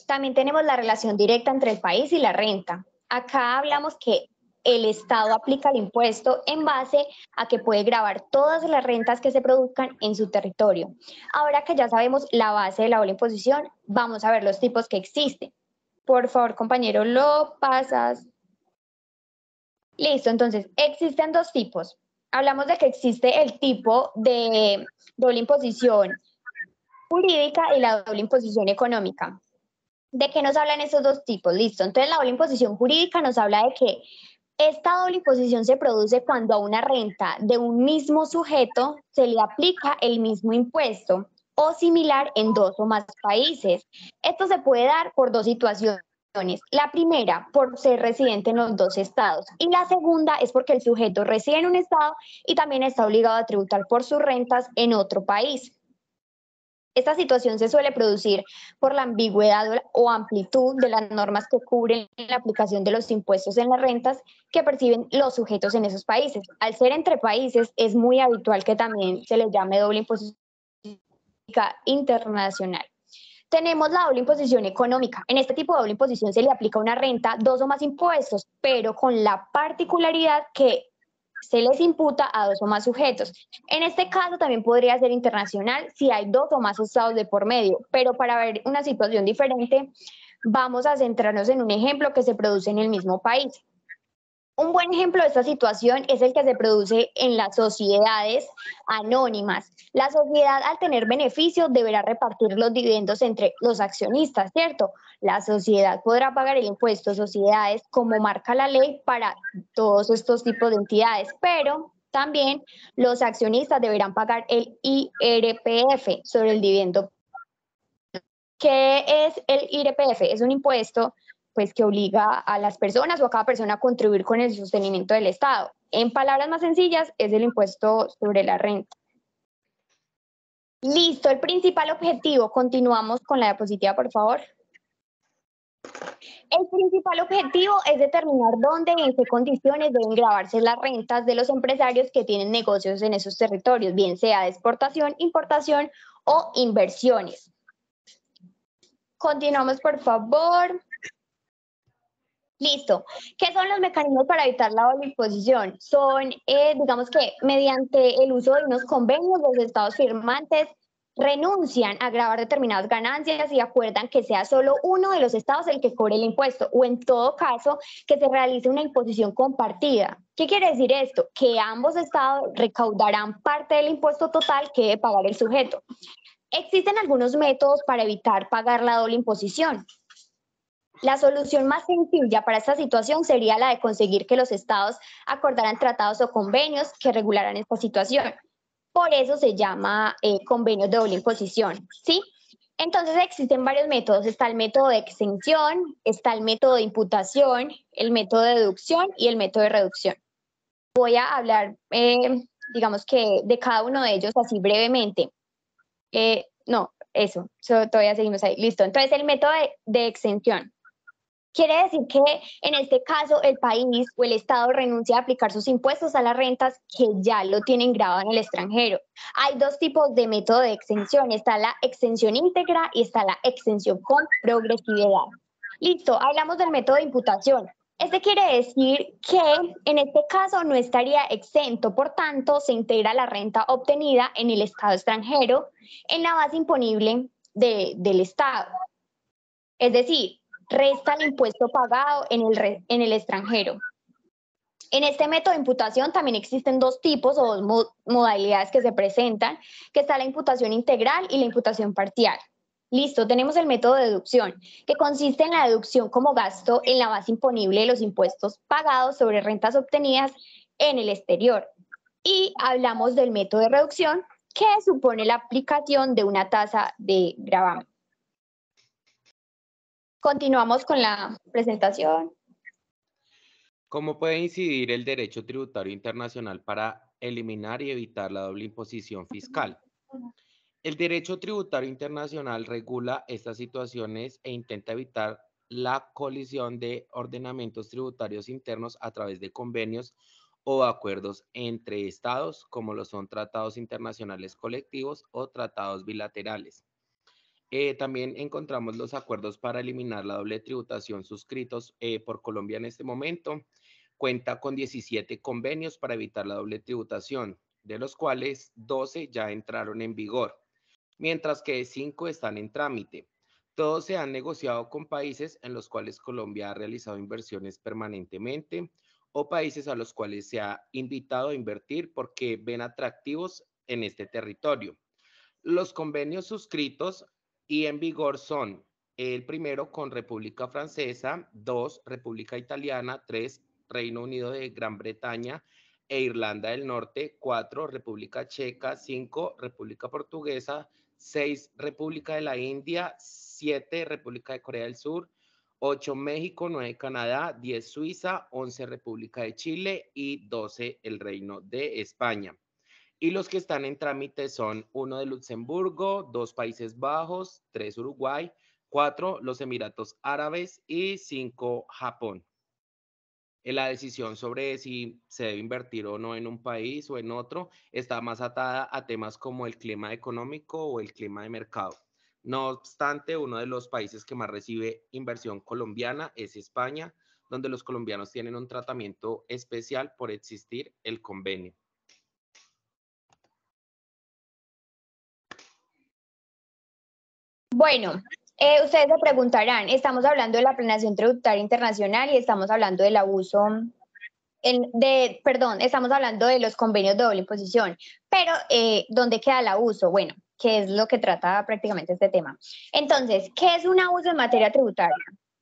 También tenemos la relación directa entre el país y la renta. Acá hablamos que el Estado aplica el impuesto en base a que puede gravar todas las rentas que se produzcan en su territorio. Ahora que ya sabemos la base de la doble imposición, vamos a ver los tipos que existen. Por favor, compañero, lo pasas. Listo, entonces, existen dos tipos. Hablamos de que existe el tipo de doble imposición jurídica y la doble imposición económica. ¿De qué nos hablan esos dos tipos? Listo, entonces la doble imposición jurídica nos habla de que esta doble imposición se produce cuando a una renta de un mismo sujeto se le aplica el mismo impuesto o similar en dos o más países. Esto se puede dar por dos situaciones. La primera, por ser residente en los dos estados, y la segunda es porque el sujeto reside en un estado y también está obligado a tributar por sus rentas en otro país. Esta situación se suele producir por la ambigüedad o amplitud de las normas que cubren la aplicación de los impuestos en las rentas que perciben los sujetos en esos países. Al ser entre países, es muy habitual que también se les llame doble imposición internacional. Tenemos la doble imposición económica. En este tipo de doble imposición se le aplica una renta, 2 o más impuestos, pero con la particularidad que se les imputa a 2 o más sujetos. En este caso también podría ser internacional si hay 2 o más estados de por medio, pero para ver una situación diferente, vamos a centrarnos en un ejemplo que se produce en el mismo país. Un buen ejemplo de esta situación es el que se produce en las sociedades anónimas. La sociedad, al tener beneficios, deberá repartir los dividendos entre los accionistas, ¿cierto? La sociedad podrá pagar el impuesto de sociedades como marca la ley para todos estos tipos de entidades, pero también los accionistas deberán pagar el IRPF sobre el dividendo. ¿Qué es el IRPF? Es un impuesto pues, que obliga a las personas o a cada persona a contribuir con el sostenimiento del Estado. En palabras más sencillas, es el impuesto sobre la renta. Listo, el principal objetivo. Continuamos con la diapositiva, por favor. El principal objetivo es determinar dónde y en qué condiciones deben gravarse las rentas de los empresarios que tienen negocios en esos territorios, bien sea de exportación, importación o inversiones. Continuamos, por favor. Listo. ¿Qué son los mecanismos para evitar la doble imposición? Son, digamos que mediante el uso de unos convenios, los estados firmantes renuncian a gravar determinadas ganancias y acuerdan que sea solo uno de los estados el que cobre el impuesto, o en todo caso, que se realice una imposición compartida. ¿Qué quiere decir esto? Que ambos estados recaudarán parte del impuesto total que debe pagar el sujeto. Existen algunos métodos para evitar pagar la doble imposición. La solución más sencilla para esta situación sería la de conseguir que los estados acordaran tratados o convenios que regularan esta situación. Por eso se llama convenios de doble imposición, ¿sí? Entonces existen varios métodos. Está el método de exención, está el método de imputación, el método de deducción y el método de reducción. Voy a hablar, digamos que de cada uno de ellos así brevemente. Todavía seguimos ahí. Listo. Entonces el método de exención. Quiere decir que en este caso el país o el Estado renuncia a aplicar sus impuestos a las rentas que ya lo tienen grabado en el extranjero. Hay 2 tipos de método de exención. Está la exención íntegra y está la exención con progresividad. Listo, hablamos del método de imputación. Este quiere decir que en este caso no estaría exento, por tanto se integra la renta obtenida en el Estado extranjero en la base imponible del Estado. Es decir, resta el impuesto pagado en el extranjero. En este método de imputación también existen 2 tipos o 2 modalidades que se presentan, que está la imputación integral y la imputación parcial. Listo, tenemos el método de deducción, que consiste en la deducción como gasto en la base imponible de los impuestos pagados sobre rentas obtenidas en el exterior. Y hablamos del método de reducción, que supone la aplicación de una tasa de gravamen. Continuamos con la presentación. ¿Cómo puede incidir el derecho tributario internacional para eliminar y evitar la doble imposición fiscal? El derecho tributario internacional regula estas situaciones e intenta evitar la colisión de ordenamientos tributarios internos a través de convenios o acuerdos entre estados, como lo son tratados internacionales colectivos o tratados bilaterales. También encontramos los acuerdos para eliminar la doble tributación suscritos por Colombia en este momento. Cuenta con 17 convenios para evitar la doble tributación, de los cuales 12 ya entraron en vigor, mientras que 5 están en trámite. Todos se han negociado con países en los cuales Colombia ha realizado inversiones permanentemente o países a los cuales se ha invitado a invertir porque ven atractivos en este territorio. Los convenios suscritos y en vigor son el primero con República Francesa, 2, República Italiana, 3, Reino Unido de Gran Bretaña e Irlanda del Norte, 4, República Checa, 5, República Portuguesa, 6, República de la India, 7, República de Corea del Sur, 8, México, 9, Canadá, 10, Suiza, 11, República de Chile y 12, el Reino de España. Y los que están en trámite son 1 de Luxemburgo, 2 Países Bajos, 3 Uruguay, 4 los Emiratos Árabes y 5 Japón. La decisión sobre si se debe invertir o no en un país o en otro está más atada a temas como el clima económico o el clima de mercado. No obstante, uno de los países que más recibe inversión colombiana es España, donde los colombianos tienen un tratamiento especial por existir el convenio. Bueno, ustedes se preguntarán, estamos hablando de la planeación tributaria internacional y estamos hablando del abuso, estamos hablando de los convenios de doble imposición, pero ¿dónde queda el abuso? Bueno, que es lo que trata prácticamente este tema. Entonces, ¿qué es un abuso en materia tributaria?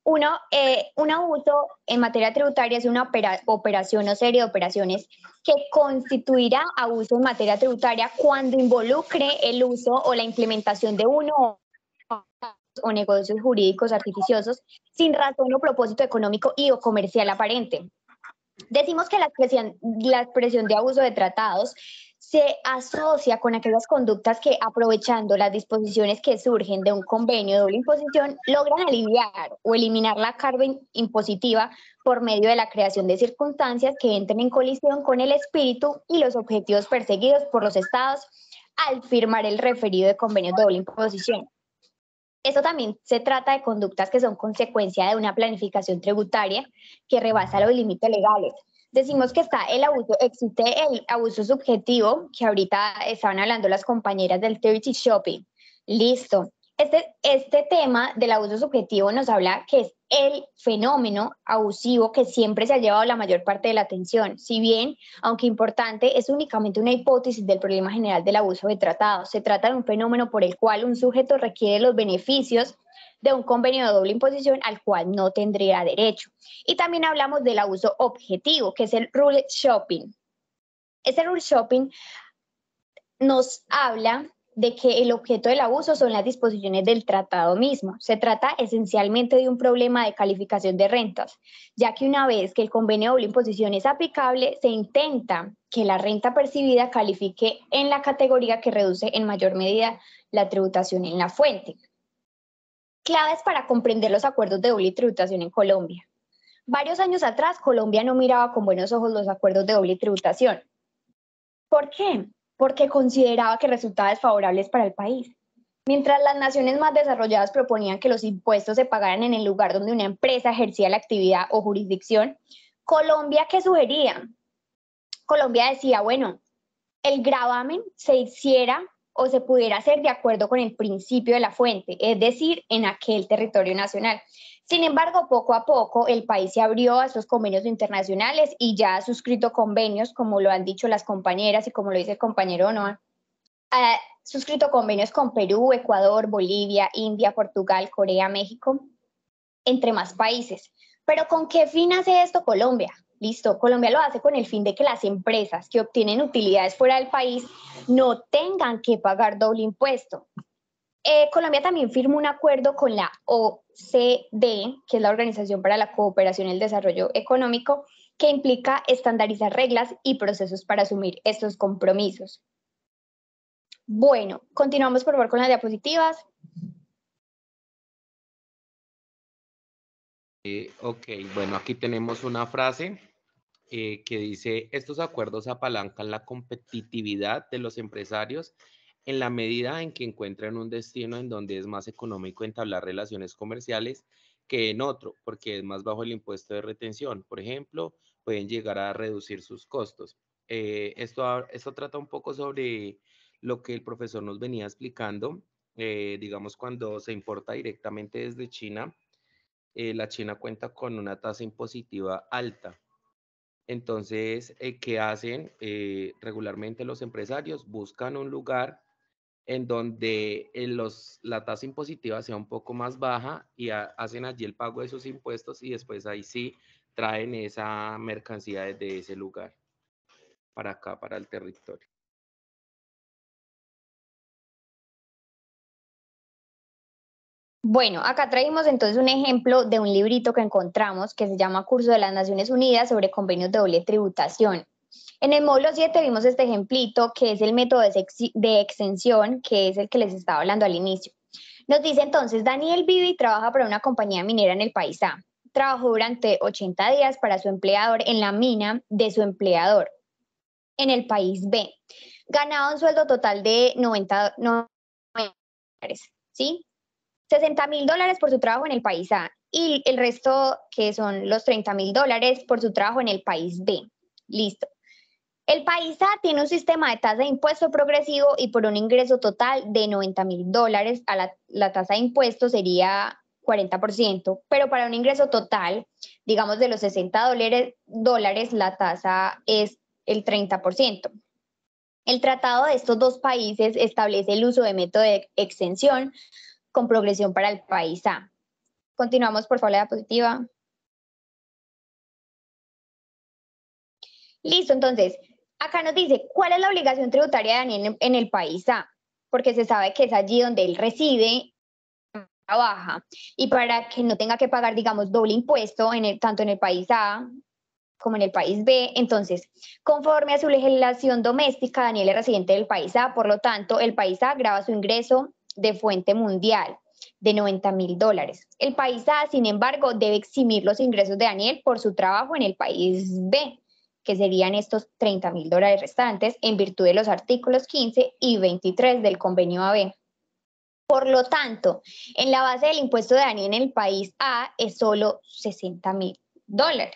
Un abuso en materia tributaria es una operación o serie de operaciones que constituirá abuso en materia tributaria cuando involucre el uso o la implementación de uno o negocios jurídicos artificiosos sin razón o propósito económico y o comercial aparente. Decimos que la expresión de abuso de tratados se asocia con aquellas conductas que, aprovechando las disposiciones que surgen de un convenio de doble imposición, logran aliviar o eliminar la carga impositiva por medio de la creación de circunstancias que entren en colisión con el espíritu y los objetivos perseguidos por los estados al firmar el referido de convenio de doble imposición. Eso también se trata de conductas que son consecuencia de una planificación tributaria que rebasa los límites legales. Decimos que existe el abuso subjetivo, que ahorita estaban hablando las compañeras del Dirty Shopping. Listo. Este tema del abuso subjetivo nos habla que es el fenómeno abusivo que siempre se ha llevado la mayor parte de la atención. Si bien, aunque importante, es únicamente una hipótesis del problema general del abuso de tratados. Se trata de un fenómeno por el cual un sujeto requiere los beneficios de un convenio de doble imposición al cual no tendría derecho. Y también hablamos del abuso objetivo, que es el rule shopping. Ese rule shopping nos habla de que el objeto del abuso son las disposiciones del tratado mismo. Se trata esencialmente de un problema de calificación de rentas, ya que una vez que el convenio de doble imposición es aplicable, se intenta que la renta percibida califique en la categoría que reduce en mayor medida la tributación en la fuente. Claves para comprender los acuerdos de doble tributación en Colombia. Varios años atrás, Colombia no miraba con buenos ojos los acuerdos de doble tributación. ¿Por qué? Porque consideraba que resultaban desfavorables para el país. Mientras las naciones más desarrolladas proponían que los impuestos se pagaran en el lugar donde una empresa ejercía la actividad o jurisdicción, Colombia, ¿qué sugería? Colombia decía, bueno, el gravamen se hiciera o se pudiera hacer de acuerdo con el principio de la fuente, es decir, en aquel territorio nacional. Sin embargo, poco a poco el país se abrió a esos convenios internacionales y ya ha suscrito convenios, como lo han dicho las compañeras y como lo dice el compañero Noah, ha suscrito convenios con Perú, Ecuador, Bolivia, India, Portugal, Corea, México, entre más países. Pero ¿con qué fin hace esto Colombia? Listo, Colombia lo hace con el fin de que las empresas que obtienen utilidades fuera del país no tengan que pagar doble impuesto. Colombia también firmó un acuerdo con la OCDE, que es la Organización para la Cooperación y el Desarrollo Económico, que implica estandarizar reglas y procesos para asumir estos compromisos. Bueno, continuamos por favor con las diapositivas. Ok, bueno, aquí tenemos una frase que dice, estos acuerdos apalancan la competitividad de los empresarios en la medida en que encuentran un destino en donde es más económico entablar relaciones comerciales que en otro, porque es más bajo el impuesto de retención. Por ejemplo, pueden llegar a reducir sus costos. Esto trata un poco sobre lo que el profesor nos venía explicando, digamos, cuando se importa directamente desde China, la China cuenta con una tasa impositiva alta. Entonces, ¿qué hacen? Regularmente los empresarios buscan un lugar en donde la tasa impositiva sea un poco más baja y hacen allí el pago de sus impuestos y después ahí sí traen esa mercancía desde ese lugar para acá, para el territorio. Bueno, acá traímos entonces un ejemplo de un librito que encontramos que se llama Curso de las Naciones Unidas sobre convenios de doble tributación. En el módulo 7 vimos este ejemplito, que es el método de extensión, que es el que les estaba hablando al inicio. Nos dice entonces, Daniel vive y trabaja para una compañía minera en el país A. Trabajó durante 80 días para su empleador en la mina de su empleador en el país B. Ganaba un sueldo total de 90 dólares, ¿sí? $60,000 por su trabajo en el país A y el resto, que son los $30,000 por su trabajo en el país B. Listo. El país A tiene un sistema de tasa de impuesto progresivo y por un ingreso total de $90,000, la tasa de impuesto sería 40%, pero para un ingreso total, digamos de los $60, la tasa es el 30%. El tratado de estos dos países establece el uso de método de extensión con progresión para el país A. Continuamos, por favor, la diapositiva. Listo, entonces, acá nos dice, ¿cuál es la obligación tributaria de Daniel en el país A? Porque se sabe que es allí donde él reside, trabaja, y para que no tenga que pagar, digamos, doble impuesto tanto en el país A como en el país B, entonces, conforme a su legislación doméstica, Daniel es residente del país A, por lo tanto, el país A grava su ingreso de fuente mundial de $90,000. El país A, sin embargo, debe eximir los ingresos de Daniel por su trabajo en el país B, que serían estos $30,000 restantes en virtud de los artículos 15 y 23 del convenio AB. Por lo tanto, en la base del impuesto de Daniel en el país A es solo $60,000.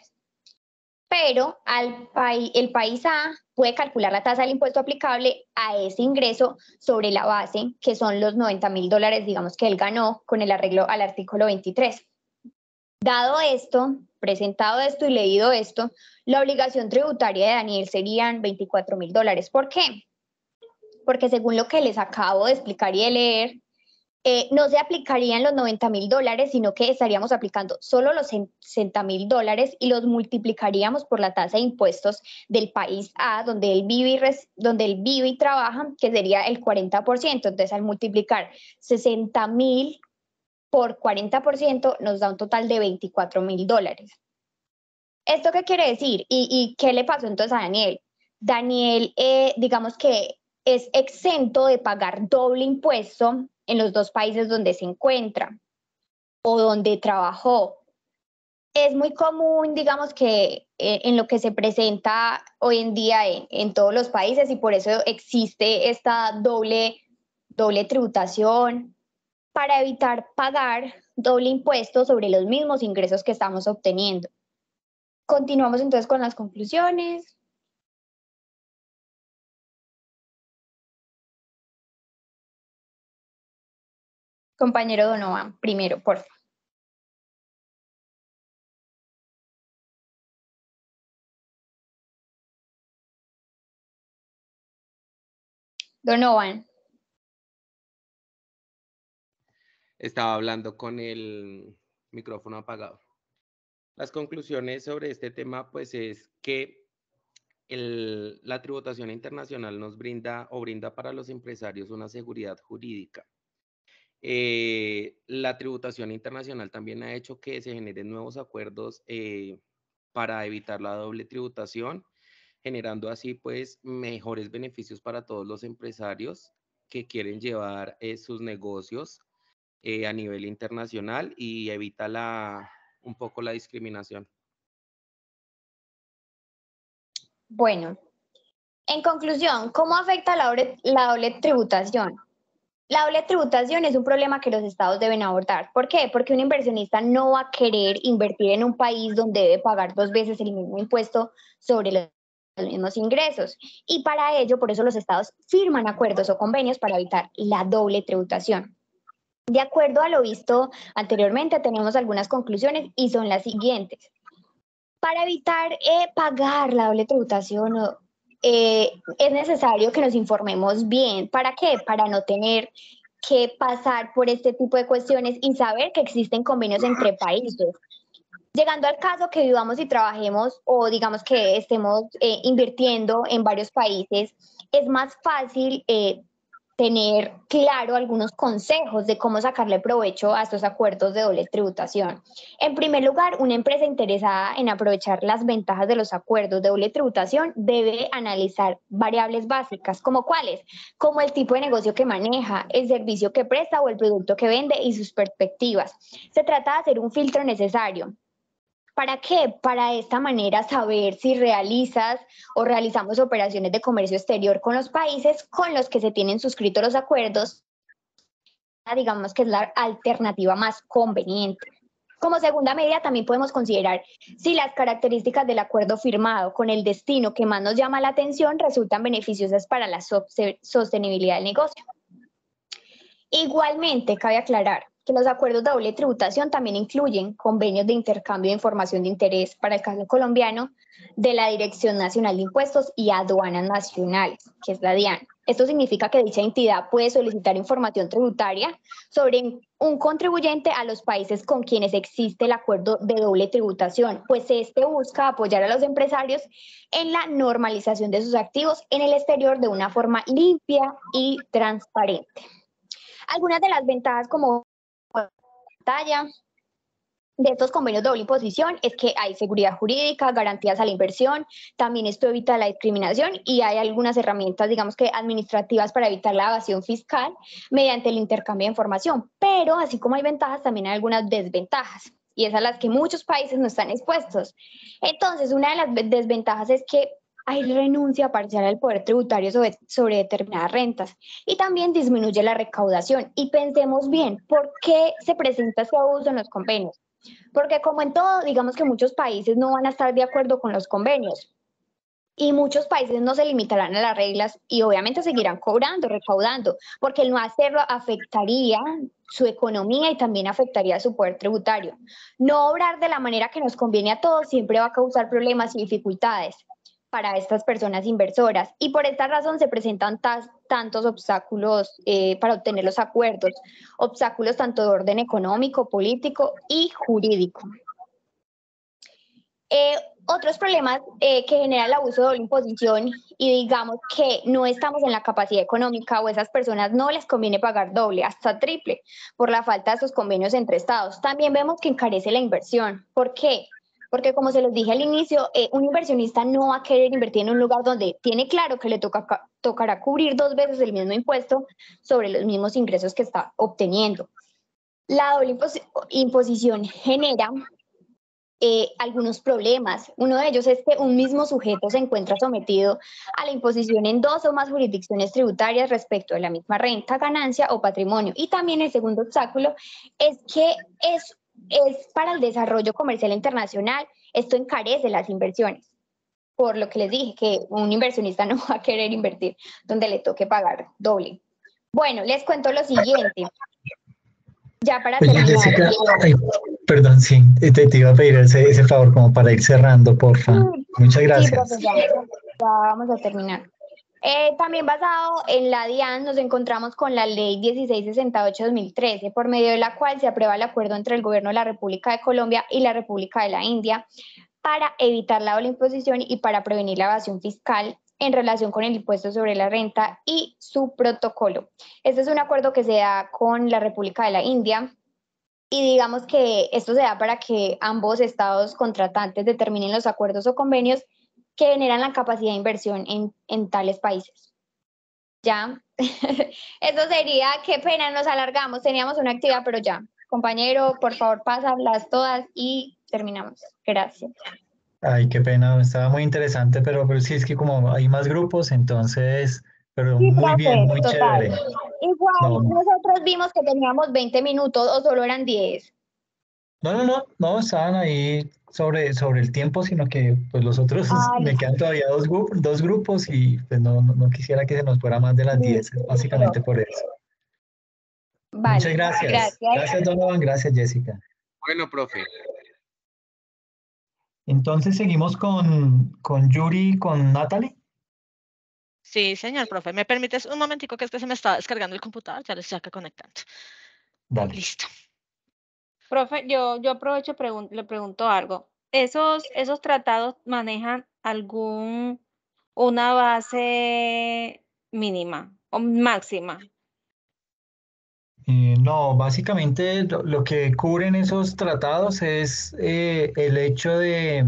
Pero el país A puede calcular la tasa del impuesto aplicable a ese ingreso sobre la base, que son los $90,000, digamos, que él ganó con el arreglo al artículo 23. Dado esto, presentado esto y leído esto, la obligación tributaria de Daniel serían $24,000. ¿Por qué? Porque según lo que les acabo de explicar y de leer, no se aplicarían los $90,000, sino que estaríamos aplicando solo los $60,000 y los multiplicaríamos por la tasa de impuestos del país A, donde él vive y trabaja, que sería el 40%. Entonces, al multiplicar 60,000 por 40% nos da un total de $24,000. ¿Esto qué quiere decir? ¿Y qué le pasó entonces a Daniel? Daniel, digamos que es exento de pagar doble impuesto en los dos países donde se encuentra o donde trabajó. Es muy común, digamos que en lo que se presenta hoy en día en todos los países, y por eso existe esta doble tributación, para evitar pagar doble impuesto sobre los mismos ingresos que estamos obteniendo. Continuamos entonces con las conclusiones. Compañero Donovan, primero, por favor. Donovan. Estaba hablando con el micrófono apagado. Las conclusiones sobre este tema, pues, es que la tributación internacional nos brinda para los empresarios una seguridad jurídica. La tributación internacional también ha hecho que se generen nuevos acuerdos para evitar la doble tributación, generando así, pues, mejores beneficios para todos los empresarios que quieren llevar sus negocios a nivel internacional, y evita un poco la discriminación. Bueno, en conclusión, ¿cómo afecta la doble tributación? La doble tributación es un problema que los estados deben abordar. ¿Por qué? Porque un inversionista no va a querer invertir en un país donde debe pagar 2 veces el mismo impuesto sobre los mismos ingresos. Y para ello, por eso los estados firman acuerdos o convenios para evitar la doble tributación. De acuerdo a lo visto anteriormente, tenemos algunas conclusiones y son las siguientes. Para evitar pagar la doble tributación, es necesario que nos informemos bien. ¿Para qué? Para no tener que pasar por este tipo de cuestiones y saber que existen convenios entre países. Llegando al caso que vivamos y trabajemos, o digamos que estemos invirtiendo en varios países, es más fácil tener claro algunos consejos de cómo sacarle provecho a estos acuerdos de doble tributación. En primer lugar, una empresa interesada en aprovechar las ventajas de los acuerdos de doble tributación debe analizar variables básicas, como cuáles, como el tipo de negocio que maneja, el servicio que presta o el producto que vende y sus perspectivas. Se trata de hacer un filtro necesario. ¿Para qué? Para de esta manera saber si realizas o realizamos operaciones de comercio exterior con los países con los que se tienen suscritos los acuerdos, digamos que es la alternativa más conveniente. Como segunda medida también podemos considerar si las características del acuerdo firmado con el destino que más nos llama la atención resultan beneficiosas para la sostenibilidad del negocio. Igualmente, cabe aclarar que los acuerdos de doble tributación también incluyen convenios de intercambio de información de interés para el caso colombiano de la Dirección Nacional de Impuestos y Aduanas Nacionales, que es la DIAN. Esto significa que dicha entidad puede solicitar información tributaria sobre un contribuyente a los países con quienes existe el acuerdo de doble tributación, pues este busca apoyar a los empresarios en la normalización de sus activos en el exterior de una forma limpia y transparente. Algunas de las ventajas como talla de estos convenios de doble imposición es que hay seguridad jurídica, garantías a la inversión, también esto evita la discriminación y hay algunas herramientas, digamos que administrativas para evitar la evasión fiscal mediante el intercambio de información, pero así como hay ventajas, también hay algunas desventajas y es a las que muchos países no están expuestos. Entonces, una de las desventajas es que hay renuncia parcial al poder tributario sobre determinadas rentas y también disminuye la recaudación. Y pensemos bien, ¿por qué se presenta este abuso en los convenios? Porque como en todo, digamos que muchos países no van a estar de acuerdo con los convenios y muchos países no se limitarán a las reglas y obviamente seguirán cobrando, recaudando, porque el no hacerlo afectaría su economía y también afectaría su poder tributario. No obrar de la manera que nos conviene a todos siempre va a causar problemas y dificultades para estas personas inversoras y por esta razón se presentan tantos obstáculos para obtener los acuerdos, obstáculos tanto de orden económico, político y jurídico. Otros problemas que genera el abuso de doble imposición y digamos que no estamos en la capacidad económica o a esas personas no les conviene pagar doble, hasta triple, por la falta de esos convenios entre estados. También vemos que encarece la inversión. ¿Por qué? Porque como se los dije al inicio, un inversionista no va a querer invertir en un lugar donde tiene claro que le tocará cubrir 2 veces el mismo impuesto sobre los mismos ingresos que está obteniendo. La doble imposición genera algunos problemas. Uno de ellos es que un mismo sujeto se encuentra sometido a la imposición en 2 o más jurisdicciones tributarias respecto de la misma renta, ganancia o patrimonio. Y también el segundo obstáculo es que es para el desarrollo comercial internacional, esto encarece las inversiones. Por lo que les dije, que un inversionista no va a querer invertir donde le toque pagar doble. Bueno, les cuento lo siguiente. Ya para terminar. Jessica, perdón, sí, te iba a pedir ese favor como para ir cerrando, porfa. Muchas gracias. Sí, ya vamos a terminar. También basado en la DIAN nos encontramos con la Ley 1668-2013, por medio de la cual se aprueba el acuerdo entre el Gobierno de la República de Colombia y la República de la India para evitar la doble imposición y para prevenir la evasión fiscal en relación con el impuesto sobre la renta y su protocolo. Este es un acuerdo que se da con la República de la India y digamos que esto se da para que ambos estados contratantes determinen los acuerdos o convenios que generan la capacidad de inversión en tales países. Ya, eso sería, qué pena, nos alargamos, teníamos una actividad, pero ya. Compañero, por favor, pásalas todas y terminamos. Gracias. Ay, qué pena, estaba muy interesante, pero sí es que como hay más grupos, entonces, pero Sí, muy profe, bien, muy total. chévere. Igual, No, nosotros vimos que teníamos 20 minutos o solo eran 10. no, estaban ahí sobre el tiempo, sino que pues los otros me quedan todavía dos grupos y pues no quisiera que se nos fuera más de las 10, básicamente por eso. Vale, Muchas gracias. Gracias, Donovan, gracias, Jessica. Bueno, profe. Entonces seguimos con Yuri, con Natalie. Sí, señor profe. ¿Me permites un momentico que se me está descargando el computador? Ya lo estoy acá conectando. Dale. Listo. Profe, yo aprovecho, le pregunto algo. ¿Esos tratados manejan una base mínima o máxima? No, básicamente lo que cubren esos tratados es el hecho de,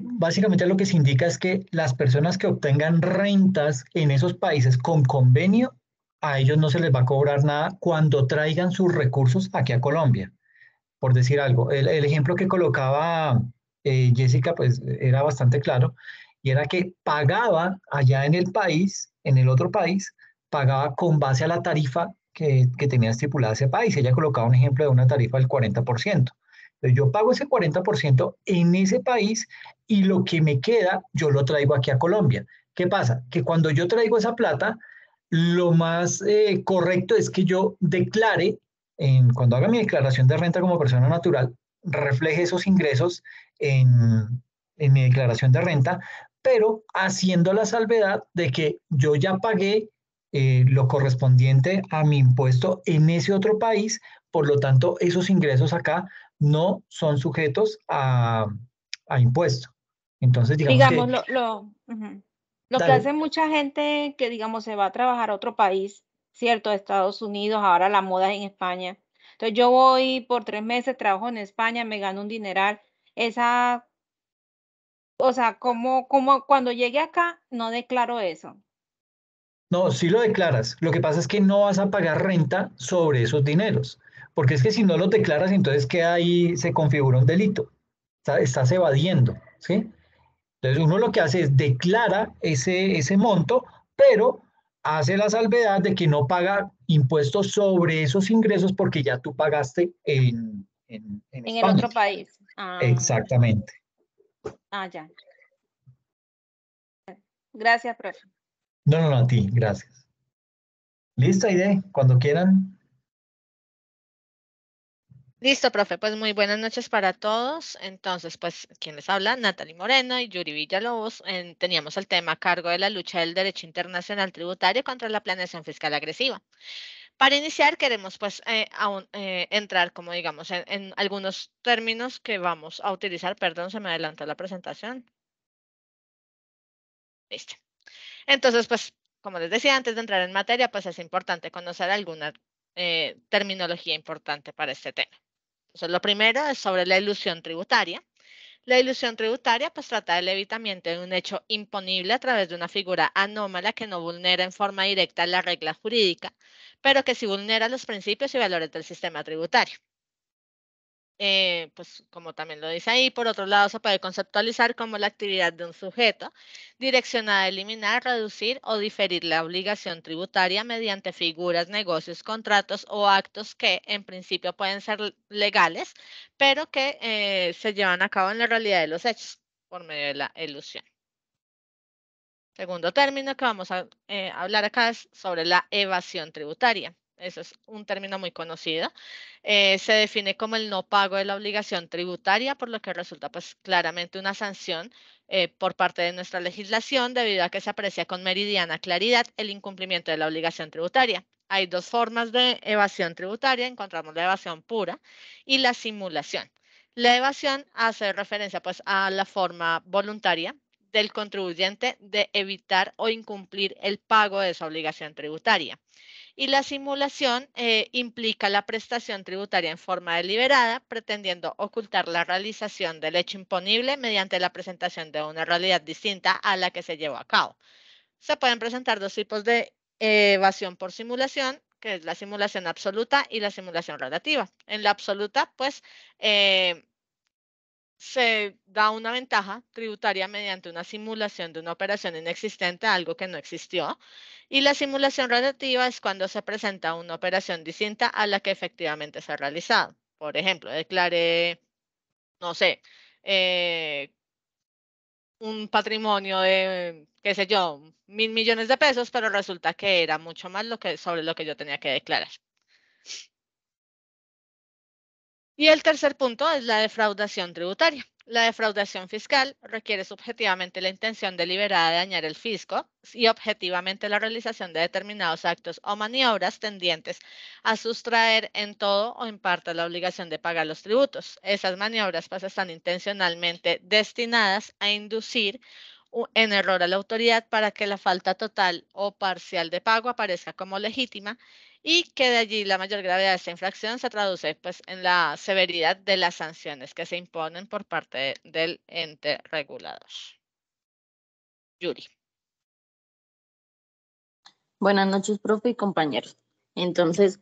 básicamente lo que se indica es que las personas que obtengan rentas en esos países con convenio, a ellos no se les va a cobrar nada cuando traigan sus recursos aquí a Colombia. Por decir algo, el ejemplo que colocaba Jessica, pues era bastante claro, y era que pagaba allá en el país, en el otro país, pagaba con base a la tarifa que tenía estipulada ese país. Ella colocaba un ejemplo de una tarifa del 40%. Entonces yo pago ese 40% en ese país y lo que me queda yo lo traigo aquí a Colombia. ¿Qué pasa? Que cuando yo traigo esa plata, lo más correcto es que yo declare cuando haga mi declaración de renta como persona natural, refleje esos ingresos en mi declaración de renta, pero haciendo la salvedad de que yo ya pagué lo correspondiente a mi impuesto en ese otro país, por lo tanto, esos ingresos acá no son sujetos a impuesto. Entonces, digamos que, Digamos, lo que dale, hace mucha gente que, digamos, se va a trabajar a otro país, ¿cierto? Estados Unidos, ahora la moda es en España. Entonces yo voy por 3 meses, trabajo en España, me gano un dineral. Esa, o sea, como cuando llegue acá, no declaro eso. no, sí lo declaras. Lo que pasa es que no vas a pagar renta sobre esos dineros, porque es que si no lo declaras, entonces queda ahí, se configura un delito. Estás evadiendo, ¿sí? Entonces uno lo que hace es declara ese monto, pero hace la salvedad de que no paga impuestos sobre esos ingresos porque ya tú pagaste en En el España. otro país. Ah, Exactamente. ya. Gracias, profe. No, no, no, a ti, gracias. ¿Lista, Aide? Cuando quieran. Listo, profe, pues muy buenas noches para todos. Entonces, pues, ¿quién les habla? Natalie Moreno y Yuri Villalobos. Teníamos el tema a cargo de la lucha del derecho internacional tributario contra la planeación fiscal agresiva. Para iniciar, queremos pues entrar, como digamos, en algunos términos que vamos a utilizar. Perdón, se me adelantó la presentación. Listo. Entonces, pues, como les decía, antes de entrar en materia, pues es importante conocer alguna terminología importante para este tema. Entonces, lo primero es sobre la ilusión tributaria. La ilusión tributaria pues trata del evitamiento de un hecho imponible a través de una figura anómala que no vulnera en forma directa la regla jurídica, pero que sí vulnera los principios y valores del sistema tributario. Pues como también lo dice ahí, por otro lado se puede conceptualizar como la actividad de un sujeto direccionada a eliminar, reducir o diferir la obligación tributaria mediante figuras, negocios, contratos o actos que en principio pueden ser legales, pero que se llevan a cabo en la realidad de los hechos por medio de la elusión. Segundo término que vamos a hablar acá es sobre la evasión tributaria. Eso es un término muy conocido. Se define como el no pago de la obligación tributaria, por lo que resulta pues claramente una sanción por parte de nuestra legislación debido a que se aprecia con meridiana claridad el incumplimiento de la obligación tributaria. Hay dos formas de evasión tributaria. Encontramos la evasión pura y la simulación. La evasión hace referencia pues a la forma voluntaria del contribuyente de evitar o incumplir el pago de esa obligación tributaria. Y la simulación implica la prestación tributaria en forma deliberada, pretendiendo ocultar la realización del hecho imponible mediante la presentación de una realidad distinta a la que se llevó a cabo. Se pueden presentar dos tipos de evasión por simulación, que es la simulación absoluta y la simulación relativa. En la absoluta, pues, se da una ventaja tributaria mediante una simulación de una operación inexistente, algo que no existió. Y la simulación relativa es cuando se presenta una operación distinta a la que efectivamente se ha realizado. Por ejemplo, declaré, no sé, un patrimonio de, qué sé yo, 1.000 millones de pesos, pero resulta que era mucho más sobre lo que yo tenía que declarar. Y el tercer punto es la defraudación tributaria. La defraudación fiscal requiere subjetivamente la intención deliberada de dañar el fisco y objetivamente la realización de determinados actos o maniobras tendientes a sustraer en todo o en parte la obligación de pagar los tributos. Esas maniobras pues están intencionalmente destinadas a inducir en error a la autoridad para que la falta total o parcial de pago aparezca como legítima y que de allí la mayor gravedad de esta infracción se traduce pues, en la severidad de las sanciones que se imponen por parte del ente regulador. Yuri. Buenas noches, profe y compañeros. Entonces,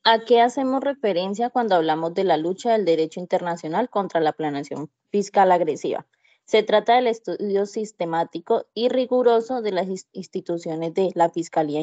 ¿a qué hacemos referencia cuando hablamos de la lucha del derecho internacional contra la planeación fiscal agresiva? Se trata del estudio sistemático y riguroso de las instituciones de la fiscalidad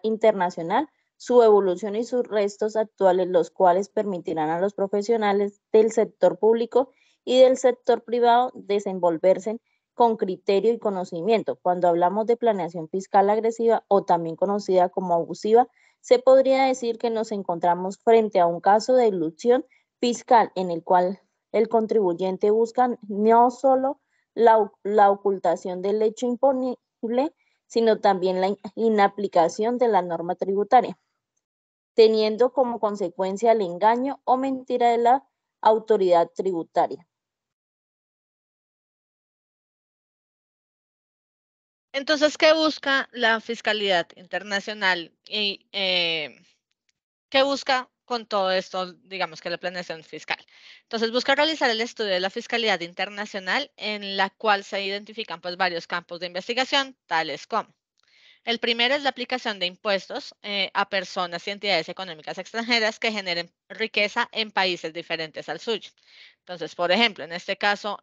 internacional, su evolución y sus restos actuales, los cuales permitirán a los profesionales del sector público y del sector privado desenvolverse con criterio y conocimiento. Cuando hablamos de planeación fiscal agresiva o también conocida como abusiva, se podría decir que nos encontramos frente a un caso de elusión fiscal en el cual el contribuyente busca no solo la ocultación del hecho imponible, sino también la inaplicación de la norma tributaria, teniendo como consecuencia el engaño o mentira de la autoridad tributaria. Entonces, ¿qué busca la fiscalidad internacional y qué busca con todo esto, digamos que la planeación fiscal? Entonces, busca realizar el estudio de la fiscalidad internacional en la cual se identifican pues varios campos de investigación, tales como el primero es la aplicación de impuestos a personas y entidades económicas extranjeras que generen riqueza en países diferentes al suyo. Entonces, por ejemplo, en este caso,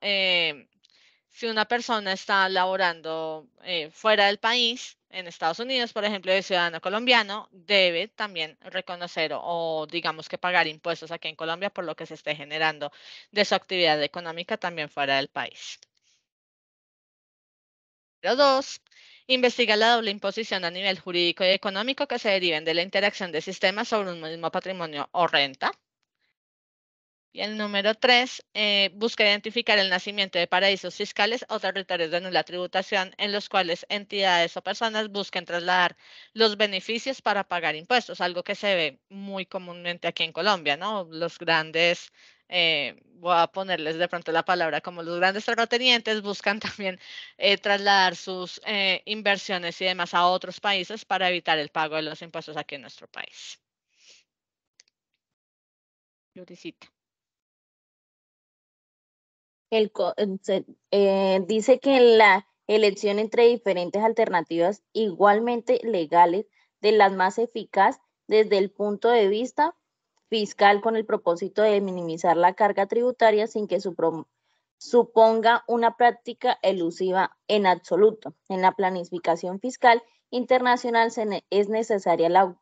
si una persona está laborando fuera del país, en Estados Unidos, por ejemplo, de ciudadano colombiano, debe también reconocer o digamos que pagar impuestos aquí en Colombia por lo que se esté generando de su actividad económica también fuera del país. Número 2, investiga la doble imposición a nivel jurídico y económico que se deriven de la interacción de sistemas sobre un mismo patrimonio o renta. Y el número 3, busca identificar el nacimiento de paraísos fiscales o territorios de nula tributación en los cuales entidades o personas busquen trasladar los beneficios para pagar impuestos, algo que se ve muy comúnmente aquí en Colombia, ¿no? Los grandes, voy a ponerles de pronto la palabra, como los grandes terratenientes buscan también trasladar sus inversiones y demás a otros países para evitar el pago de los impuestos aquí en nuestro país. Yuricita. Dice que la elección entre diferentes alternativas igualmente legales de las más eficaz desde el punto de vista fiscal con el propósito de minimizar la carga tributaria sin que suponga una práctica elusiva en absoluto. En la planificación fiscal internacional es necesaria la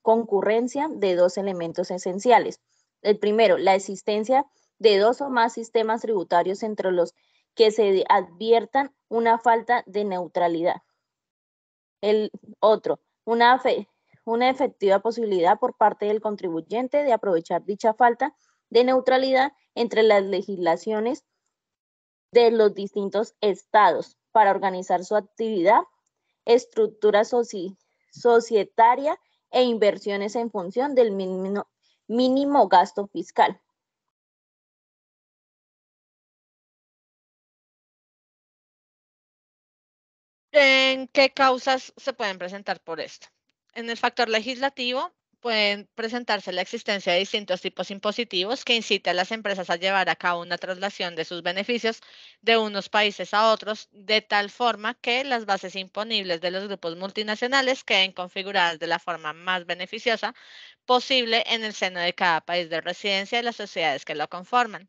concurrencia de dos elementos esenciales. El primero, la existencia de dos o más sistemas tributarios entre los que se adviertan una falta de neutralidad. El otro, una efectiva posibilidad por parte del contribuyente de aprovechar dicha falta de neutralidad entre las legislaciones de los distintos estados para organizar su actividad, estructura societaria e inversiones en función del mínimo gasto fiscal. ¿En qué causas se pueden presentar por esto? En el factor legislativo pueden presentarse la existencia de distintos tipos impositivos que incite a las empresas a llevar a cabo una traslación de sus beneficios de unos países a otros, de tal forma que las bases imponibles de los grupos multinacionales queden configuradas de la forma más beneficiosa posible en el seno de cada país de residencia de las sociedades que lo conforman.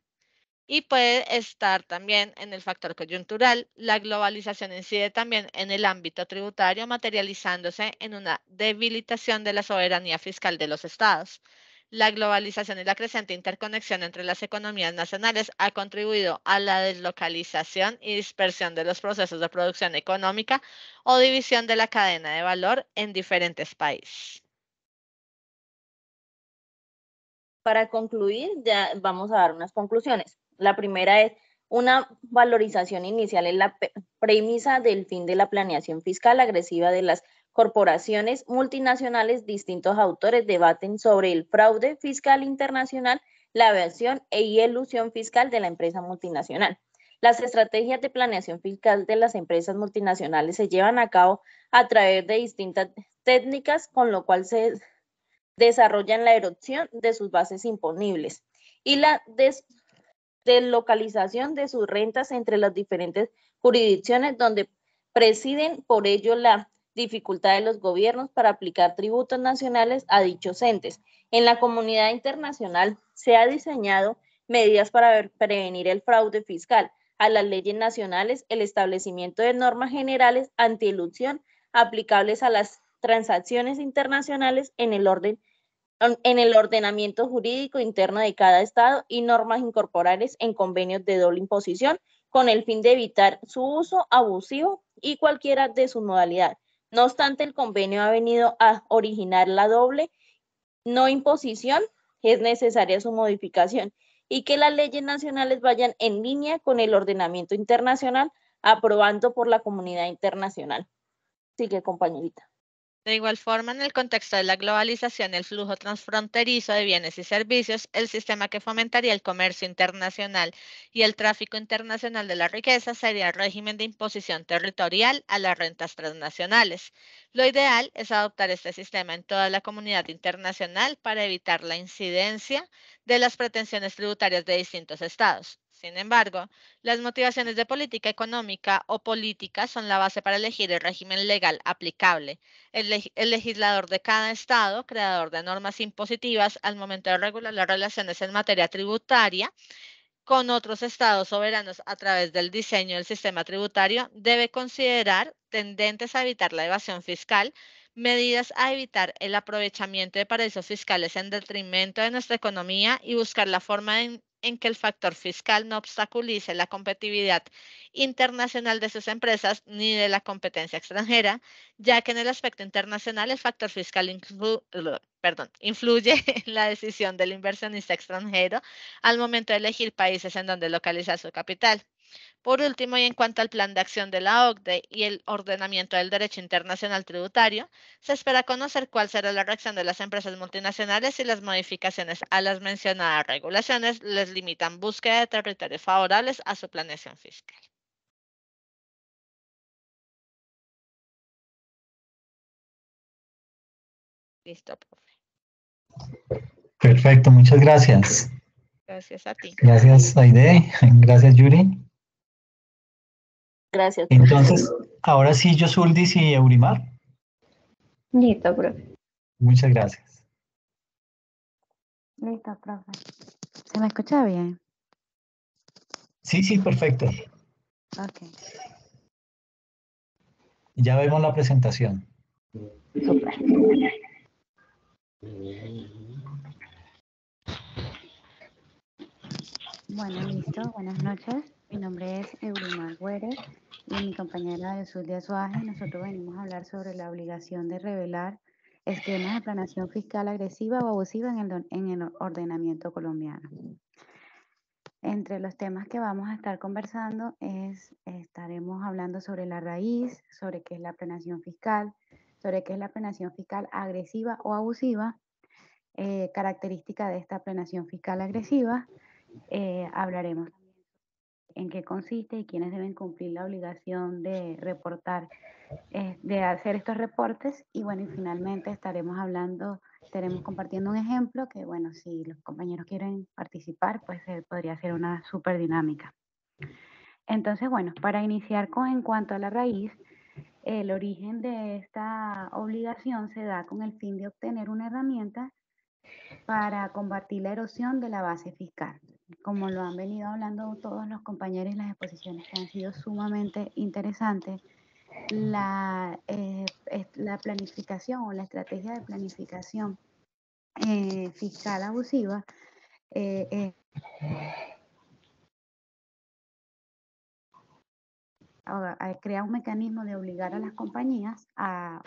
Y puede estar también en el factor coyuntural. La globalización incide también en el ámbito tributario, materializándose en una debilitación de la soberanía fiscal de los estados. La globalización y la creciente interconexión entre las economías nacionales ha contribuido a la deslocalización y dispersión de los procesos de producción económica o división de la cadena de valor en diferentes países. Para concluir, ya vamos a dar unas conclusiones. La primera es una valorización inicial en la premisa del fin de la planeación fiscal agresiva de las corporaciones multinacionales. Distintos autores debaten sobre el fraude fiscal internacional, la evasión y elusión fiscal de la empresa multinacional. Las estrategias de planeación fiscal de las empresas multinacionales se llevan a cabo a través de distintas técnicas, con lo cual se desarrollan la erosión de sus bases imponibles y la deslocalización de sus rentas entre las diferentes jurisdicciones, donde presiden por ello la dificultad de los gobiernos para aplicar tributos nacionales a dichos entes. En la comunidad internacional se ha diseñado medidas para prevenir el fraude fiscal a las leyes nacionales, el establecimiento de normas generales antielusión aplicables a las transacciones internacionales en el ordenamiento jurídico interno de cada estado y normas incorporables en convenios de doble imposición con el fin de evitar su uso abusivo y cualquiera de sus modalidades. No obstante, el convenio ha venido a originar la doble no imposición, es necesaria su modificación y que las leyes nacionales vayan en línea con el ordenamiento internacional aprobando por la comunidad internacional. Sigue, compañerita. De igual forma, en el contexto de la globalización y el flujo transfronterizo de bienes y servicios, el sistema que fomentaría el comercio internacional y el tráfico internacional de la riqueza sería el régimen de imposición territorial a las rentas transnacionales. Lo ideal es adoptar este sistema en toda la comunidad internacional para evitar la incidencia de las pretensiones tributarias de distintos estados. Sin embargo, las motivaciones de política económica o política son la base para elegir el régimen legal aplicable. El legislador de cada estado, creador de normas impositivas al momento de regular las relaciones en materia tributaria con otros estados soberanos a través del diseño del sistema tributario, debe considerar tendentes a evitar la evasión fiscal, medidas a evitar el aprovechamiento de paraísos fiscales en detrimento de nuestra economía y buscar la forma en que el factor fiscal no obstaculice la competitividad internacional de sus empresas ni de la competencia extranjera, ya que en el aspecto internacional el factor fiscal influye en la decisión del inversionista extranjero al momento de elegir países en donde localizar su capital. Por último, y en cuanto al plan de acción de la OCDE y el ordenamiento del derecho internacional tributario, se espera conocer cuál será la reacción de las empresas multinacionales si las modificaciones a las mencionadas regulaciones les limitan búsqueda de territorios favorables a su planeación fiscal. Listo, profe. Perfecto, muchas gracias. Gracias a ti. Gracias, Aide. Gracias, Yuri. Gracias. Entonces, ahora sí, Yosuldis y Eurimar. Listo, profe. Muchas gracias. Listo, profe. ¿Se me escucha bien? Sí, perfecto. Ok. Ya vemos la presentación. Súper. Bueno, listo. Buenas noches. Mi nombre es Eurimar Güeres y mi compañera Yosuldis Azuaje. Nosotros venimos a hablar sobre la obligación de revelar esquemas de planeación fiscal agresiva o abusiva en el ordenamiento colombiano. Entre los temas que vamos a estar conversando estaremos hablando sobre la raíz, sobre qué es la planeación fiscal, sobre qué es la planeación fiscal agresiva o abusiva, característica de esta planeación fiscal agresiva. Hablaremos en qué consiste y quiénes deben cumplir la obligación de reportar, de hacer estos reportes. Y bueno, y finalmente estaremos compartiendo un ejemplo que, bueno, si los compañeros quieren participar, pues podría ser una súper dinámica. Entonces, bueno, para iniciar en cuanto a la raíz, el origen de esta obligación se da con el fin de obtener una herramienta para combatir la erosión de la base fiscal. Como lo han venido hablando todos los compañeros en las exposiciones que han sido sumamente interesantes, la planificación o la estrategia de planificación fiscal abusiva crea un mecanismo de obligar a las compañías a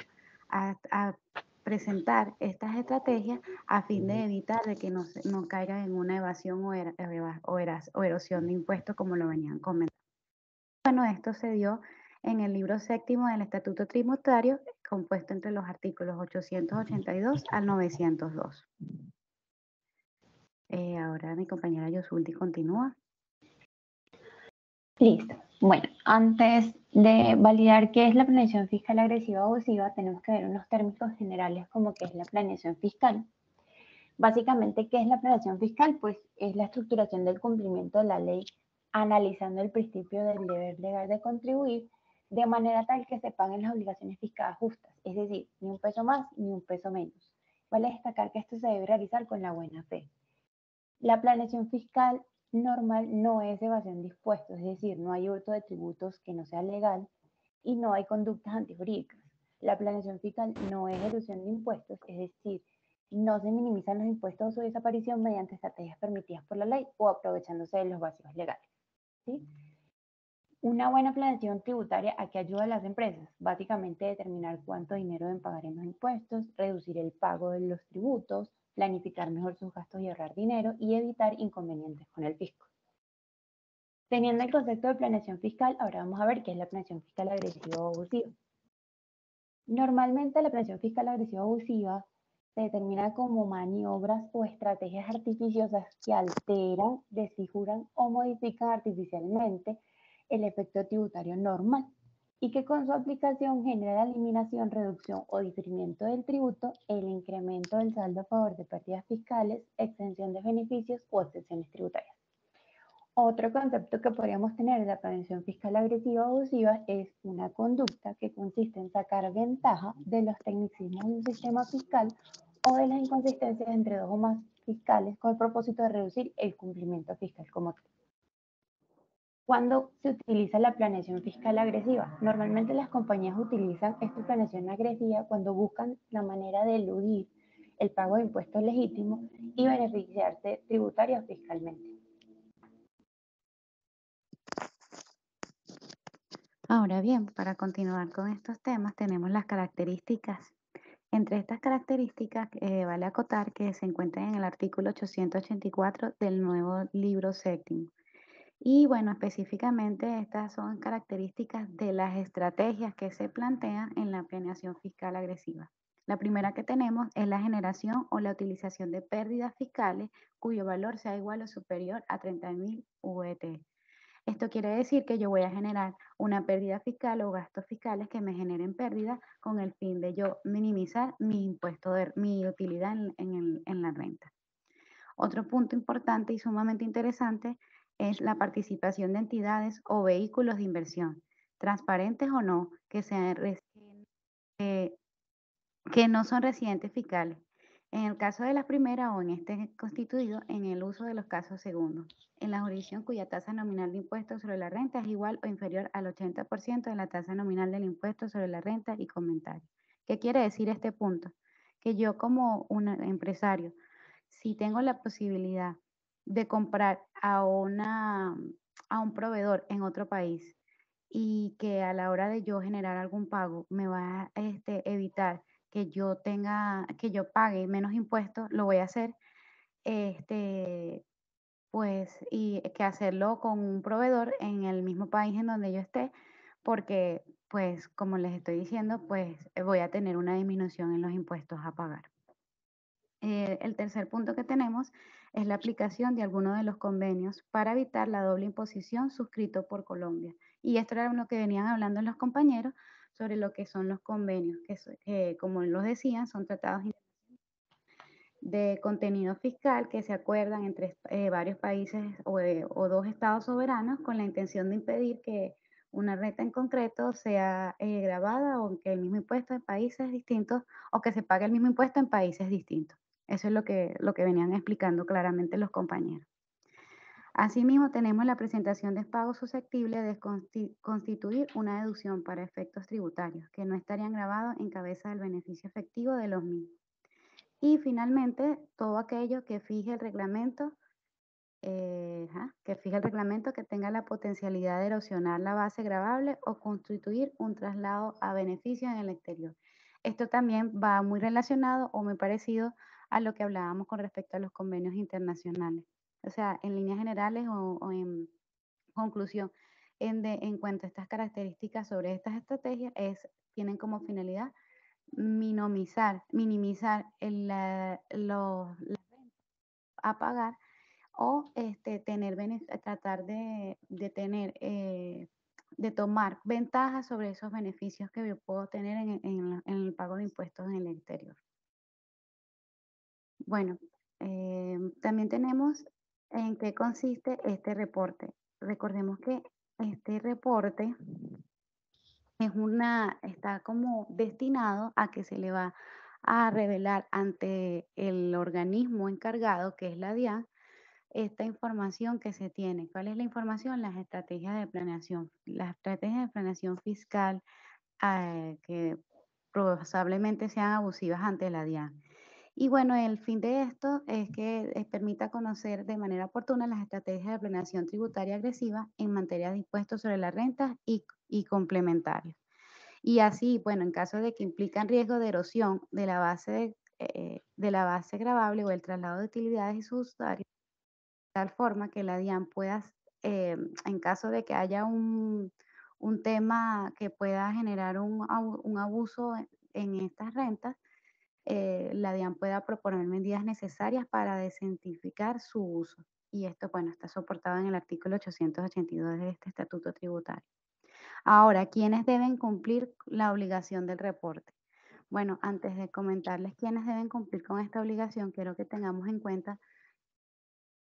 presentar estas estrategias a fin de evitar de que no caigan en una evasión o erosión de impuestos, como lo venían comentando. Bueno, esto se dio en el libro séptimo del Estatuto Tributario, compuesto entre los artículos 882 al 902. Ahora mi compañera Yosuldis continúa. Listo. Bueno, antes de validar qué es la planeación fiscal agresiva o abusiva, tenemos que ver unos términos generales como qué es la planeación fiscal. Básicamente, ¿qué es la planeación fiscal? Pues es la estructuración del cumplimiento de la ley analizando el principio del deber legal de contribuir de manera tal que se paguen las obligaciones fiscales justas, es decir, ni un peso más ni un peso menos. Vale destacar que esto se debe realizar con la buena fe. La planeación fiscal normal no es evasión de impuestos, es decir, no hay hurto de tributos que no sea legal y no hay conductas antijurídicas. La planeación fiscal no es elusión de impuestos, es decir, no se minimizan los impuestos o su desaparición mediante estrategias permitidas por la ley o aprovechándose de los vacíos legales. ¿Sí? Una buena planeación tributaria, ¿a qué ayuda a las empresas? Básicamente determinar cuánto dinero deben pagar en los impuestos, reducir el pago de los tributos, planificar mejor sus gastos y ahorrar dinero y evitar inconvenientes con el fisco. Teniendo el concepto de planeación fiscal, ahora vamos a ver qué es la planeación fiscal agresiva o abusiva. Normalmente la planeación fiscal agresiva o abusiva se determina como maniobras o estrategias artificiosas que alteran, desfiguran o modifican artificialmente el efecto tributario normal y que con su aplicación genera la eliminación, reducción o diferimiento del tributo, el incremento del saldo a favor de pérdidas fiscales, exención de beneficios o excepciones tributarias. Otro concepto que podríamos tener de la planeación fiscal agresiva o abusiva es una conducta que consiste en sacar ventaja de los tecnicismos de un sistema fiscal o de las inconsistencias entre dos o más fiscales con el propósito de reducir el cumplimiento fiscal como tal. ¿Cuándo se utiliza la planeación fiscal agresiva? Normalmente las compañías utilizan esta planeación agresiva cuando buscan la manera de eludir el pago de impuestos legítimos y beneficiarse tributaria o fiscalmente. Ahora bien, para continuar con estos temas, tenemos las características. Entre estas características, vale acotar que se encuentran en el artículo 884 del nuevo libro séptimo. Y bueno, específicamente estas son características de las estrategias que se plantean en la planeación fiscal agresiva. La primera que tenemos es la generación o la utilización de pérdidas fiscales cuyo valor sea igual o superior a 30.000 VT. Esto quiere decir que yo voy a generar una pérdida fiscal o gastos fiscales que me generen pérdida con el fin de yo minimizar mi impuesto mi utilidad en la renta. Otro punto importante y sumamente interesante es la participación de entidades o vehículos de inversión, transparentes o no, que no son residentes fiscales. En el caso de la primera o en este constituido, en el uso de los casos segundos, en la jurisdicción cuya tasa nominal de impuestos sobre la renta es igual o inferior al 80% de la tasa nominal del impuesto sobre la renta y comentario. ¿Qué quiere decir este punto? Que yo como un empresario, si tengo la posibilidad de comprar a un proveedor en otro país y que a la hora de yo generar algún pago me va a evitar que yo pague menos impuestos, lo voy a hacer, pues, y que hacerlo con un proveedor en el mismo país en donde yo esté, porque, pues, como les estoy diciendo, pues, voy a tener una disminución en los impuestos a pagar. El tercer punto que tenemos es la aplicación de alguno de los convenios para evitar la doble imposición suscrito por Colombia. Y esto era lo que venían hablando los compañeros sobre lo que son los convenios, que como los decían, son tratados de contenido fiscal que se acuerdan entre varios países o dos estados soberanos con la intención de impedir que una renta en concreto sea grabada o que el mismo impuesto en países distintos o que se pague el mismo impuesto en países distintos. Eso es lo que venían explicando claramente los compañeros. Asimismo, tenemos la presentación de pagos susceptibles de constituir una deducción para efectos tributarios que no estarían grabados en cabeza del beneficio efectivo de los mismos. Y finalmente, todo aquello que fije el reglamento, que tenga la potencialidad de erosionar la base gravable o constituir un traslado a beneficio en el exterior. Esto también va muy relacionado o muy parecido a lo que hablábamos con respecto a los convenios internacionales. O sea, en líneas generales o en conclusión, en cuanto a estas características sobre estas estrategias, tienen como finalidad minimizar las rentas a pagar o tratar de tomar ventajas sobre esos beneficios que yo puedo tener en el pago de impuestos en el exterior. Bueno, también tenemos en qué consiste este reporte. Recordemos que este reporte está como destinado a que se le va a revelar ante el organismo encargado, que es la DIAN, esta información que se tiene. ¿Cuál es la información? Las estrategias de planeación fiscal que probablemente sean abusivas ante la DIAN. Y bueno, el fin de esto es que permita conocer de manera oportuna las estrategias de planeación tributaria agresiva en materia de impuestos sobre la renta y complementarios. Y así, bueno, en caso de que implican riesgo de erosión de la base gravable o el traslado de utilidades y sus usuarios, de tal forma que la DIAN pueda, en caso de que haya un tema que pueda generar un abuso en estas rentas, la DIAN pueda proponer medidas necesarias para desincentivar su uso. Y esto, bueno, está soportado en el artículo 882 de este Estatuto Tributario. Ahora, ¿quiénes deben cumplir la obligación del reporte? Bueno, antes de comentarles quiénes deben cumplir con esta obligación, quiero que tengamos en cuenta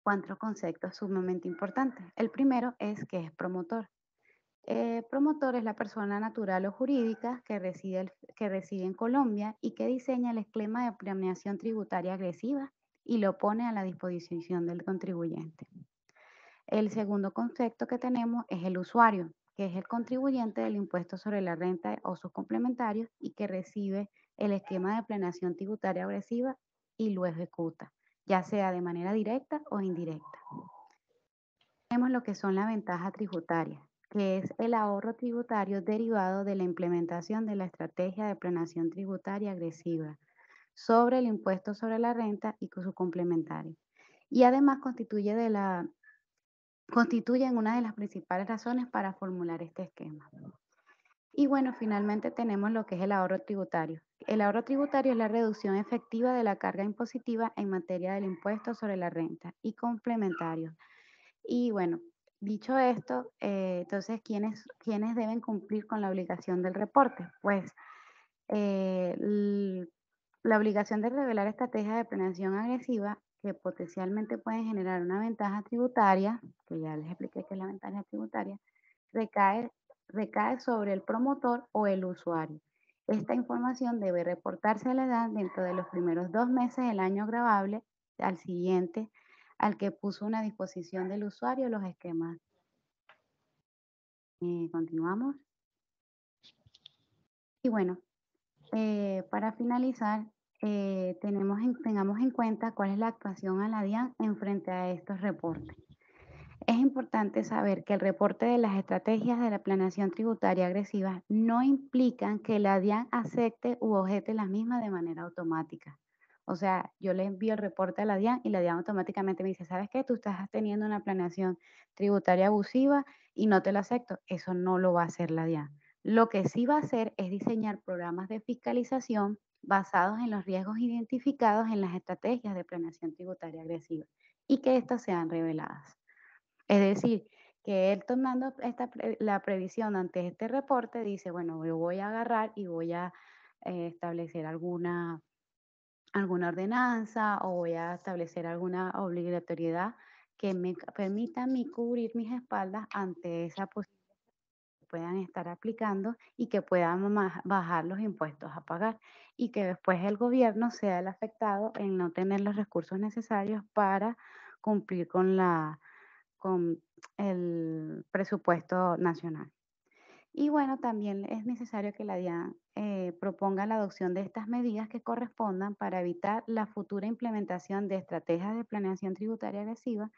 4 conceptos sumamente importantes. El primero es que es promotor. Promotor es la persona natural o jurídica que reside en Colombia y que diseña el esquema de planeación tributaria agresiva y lo pone a la disposición del contribuyente. El segundo concepto que tenemos es el usuario, que es el contribuyente del impuesto sobre la renta o sus complementarios y que recibe el esquema de planeación tributaria agresiva y lo ejecuta, ya sea de manera directa o indirecta. Tenemos lo que son la ventaja tributaria, que es el ahorro tributario derivado de la implementación de la estrategia de planeación tributaria agresiva sobre el impuesto sobre la renta y con su complementario. Y además constituyen una de las principales razones para formular este esquema. Y bueno, finalmente tenemos lo que es el ahorro tributario. El ahorro tributario es la reducción efectiva de la carga impositiva en materia del impuesto sobre la renta y complementarios. Y bueno, dicho esto, entonces, ¿quiénes deben cumplir con la obligación del reporte? Pues la obligación de revelar estrategias de planeación agresiva que potencialmente pueden generar una ventaja tributaria, que ya les expliqué que es la ventaja tributaria, recae sobre el promotor o el usuario. Esta información debe reportarse a la DIAN dentro de los primeros 2 meses del año gravable al siguiente al que puso una disposición del usuario los esquemas. Continuamos. Y bueno, para finalizar, tengamos en cuenta cuál es la actuación a la DIAN en frente a estos reportes. Es importante saber que el reporte de las estrategias de la planeación tributaria agresiva no implican que la DIAN acepte u objete las mismas de manera automática. O sea, yo le envío el reporte a la DIAN y la DIAN automáticamente me dice, ¿sabes qué? Tú estás teniendo una planeación tributaria abusiva y no te lo acepto. Eso no lo va a hacer la DIAN. Lo que sí va a hacer es diseñar programas de fiscalización basados en los riesgos identificados en las estrategias de planeación tributaria agresiva y que éstas sean reveladas. Es decir, que él tomando la previsión ante este reporte dice, bueno, yo voy a agarrar y voy a establecer alguna ordenanza o voy a establecer alguna obligatoriedad que me permita a mí cubrir mis espaldas ante esa posibilidad que puedan estar aplicando y que puedan bajar los impuestos a pagar y que después el gobierno sea el afectado en no tener los recursos necesarios para cumplir con el presupuesto nacional. Y bueno, también es necesario que la DIAN proponga la adopción de estas medidas que correspondan para evitar la futura implementación de estrategias de planeación tributaria agresiva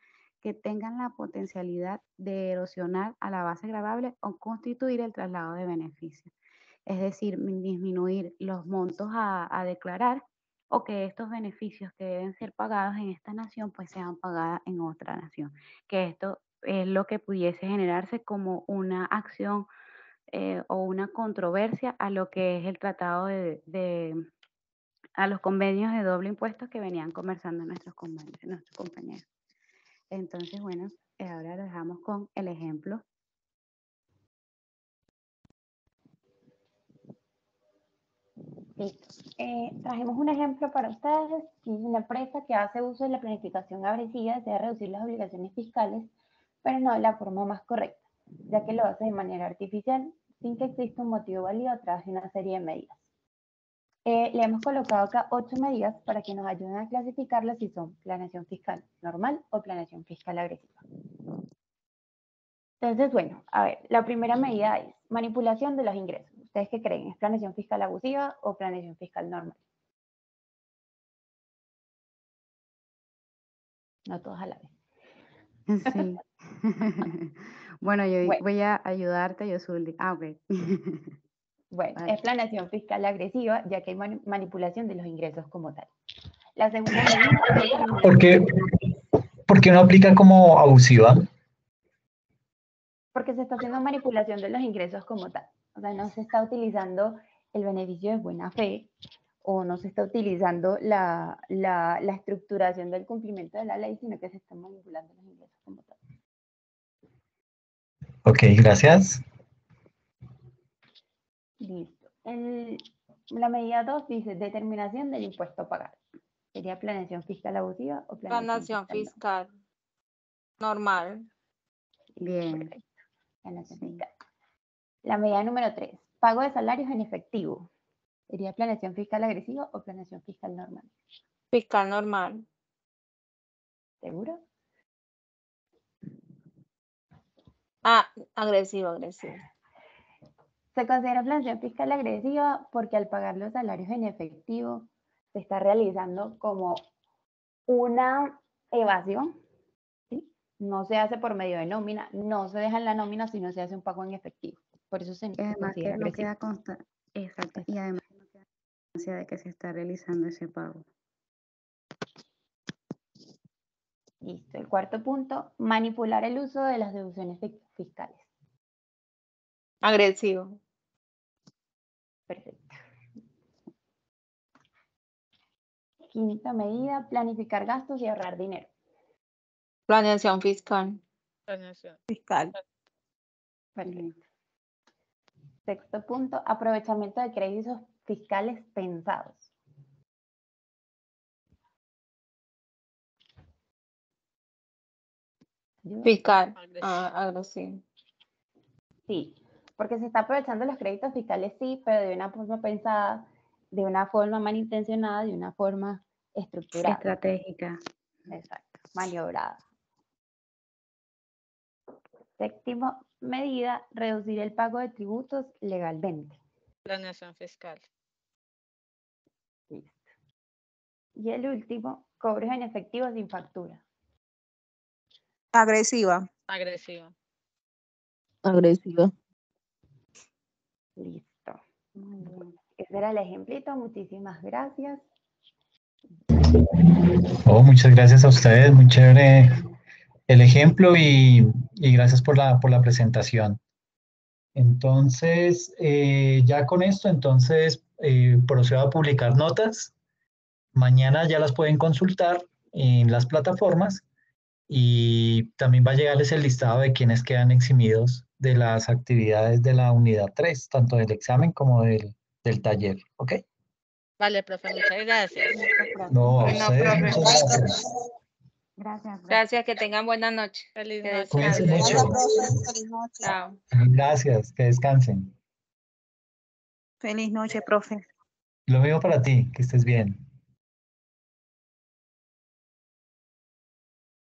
que tengan la potencialidad de erosionar a la base gravable o constituir el traslado de beneficios. Es decir, disminuir los montos a declarar o que estos beneficios que deben ser pagados en esta nación pues sean pagados en otra nación. Que esto es lo que pudiese generarse como una acción o una controversia a lo que es el tratado a los convenios de doble impuesto que venían conversando nuestros compañeros. Entonces, bueno, ahora lo dejamos con el ejemplo. Listo. Trajimos un ejemplo para ustedes. Si una empresa que hace uso de la planificación agresiva desea reducir las obligaciones fiscales, pero no de la forma más correcta, ya que lo hace de manera artificial, sin que exista un motivo válido atrás de una serie de medidas. Le hemos colocado acá 8 medidas para que nos ayuden a clasificarlas si son planeación fiscal normal o planeación fiscal agresiva. Entonces, bueno, a ver, la primera medida es manipulación de los ingresos. ¿Ustedes qué creen? ¿Es planeación fiscal abusiva o planeación fiscal normal? No todos a la vez. Sí. Bueno, yo Bueno. voy a ayudarte, yo soy. Ah, ok. Bueno, Vale. es planeación fiscal agresiva, ya que hay manipulación de los ingresos como tal. La segunda medida... ¿Por qué no aplica como abusiva? Porque se está haciendo manipulación de los ingresos como tal. O sea, no se está utilizando el beneficio de buena fe o no se está utilizando la estructuración del cumplimiento de la ley, sino que se están manipulando los ingresos como tal. Ok, gracias. Listo. La medida 2 dice determinación del impuesto a pagar. ¿Sería planeación fiscal abusiva o Planeación fiscal normal. Bien. Perfecto. Planeación fiscal. La medida número 3, pago de salarios en efectivo. ¿Sería planeación fiscal agresiva o planeación fiscal normal? Fiscal normal. ¿Seguro? Ah, agresivo. Se considera planeación fiscal agresiva porque al pagar los salarios en efectivo se está realizando como una evasión, ¿sí? No se hace por medio de nómina, no se deja en la nómina, sino se hace un pago en efectivo. Por eso se Y además considera que no agresivo. queda constancia. Exacto. Y además que no queda constancia de que se está realizando ese pago. Listo. El cuarto punto, manipular el uso de las deducciones fiscales. Agresivo. Perfecto. Quinta medida, planificar gastos y ahorrar dinero. Planeación fiscal. Planeación. Fiscal. Perfecto. Sexto punto, aprovechamiento de créditos fiscales pensados. Fiscal. Agresivo. Sí, porque se está aprovechando los créditos fiscales, sí, pero de una forma pensada, de una forma malintencionada, de una forma estructurada. Estratégica. Exacto, maniobrada. Séptimo medida, reducir el pago de tributos legalmente. Planeación fiscal. Listo. Y el último, cobros en efectivo sin factura. Agresiva. Agresiva. Agresiva. Listo. Muy bien. Ese era el ejemplito. Muchísimas gracias. Oh, muchas gracias a ustedes, muy chévere el ejemplo y gracias por la presentación. Entonces, ya con esto, procedo a publicar notas. Mañana ya las pueden consultar en las plataformas y también va a llegarles el listado de quienes quedan eximidos de las actividades de la unidad 3, tanto del examen como del taller. ¿Ok? Vale, profe, muchas gracias. No, a Bueno, ustedes, profe. muchas gracias. Gracias. Gracias, que tengan buena noche. Feliz Que noche. Cuídense descansen. mucho. Feliz noche. Chao. Gracias, que descansen. Feliz noche, profe. Lo mismo para ti, que estés bien.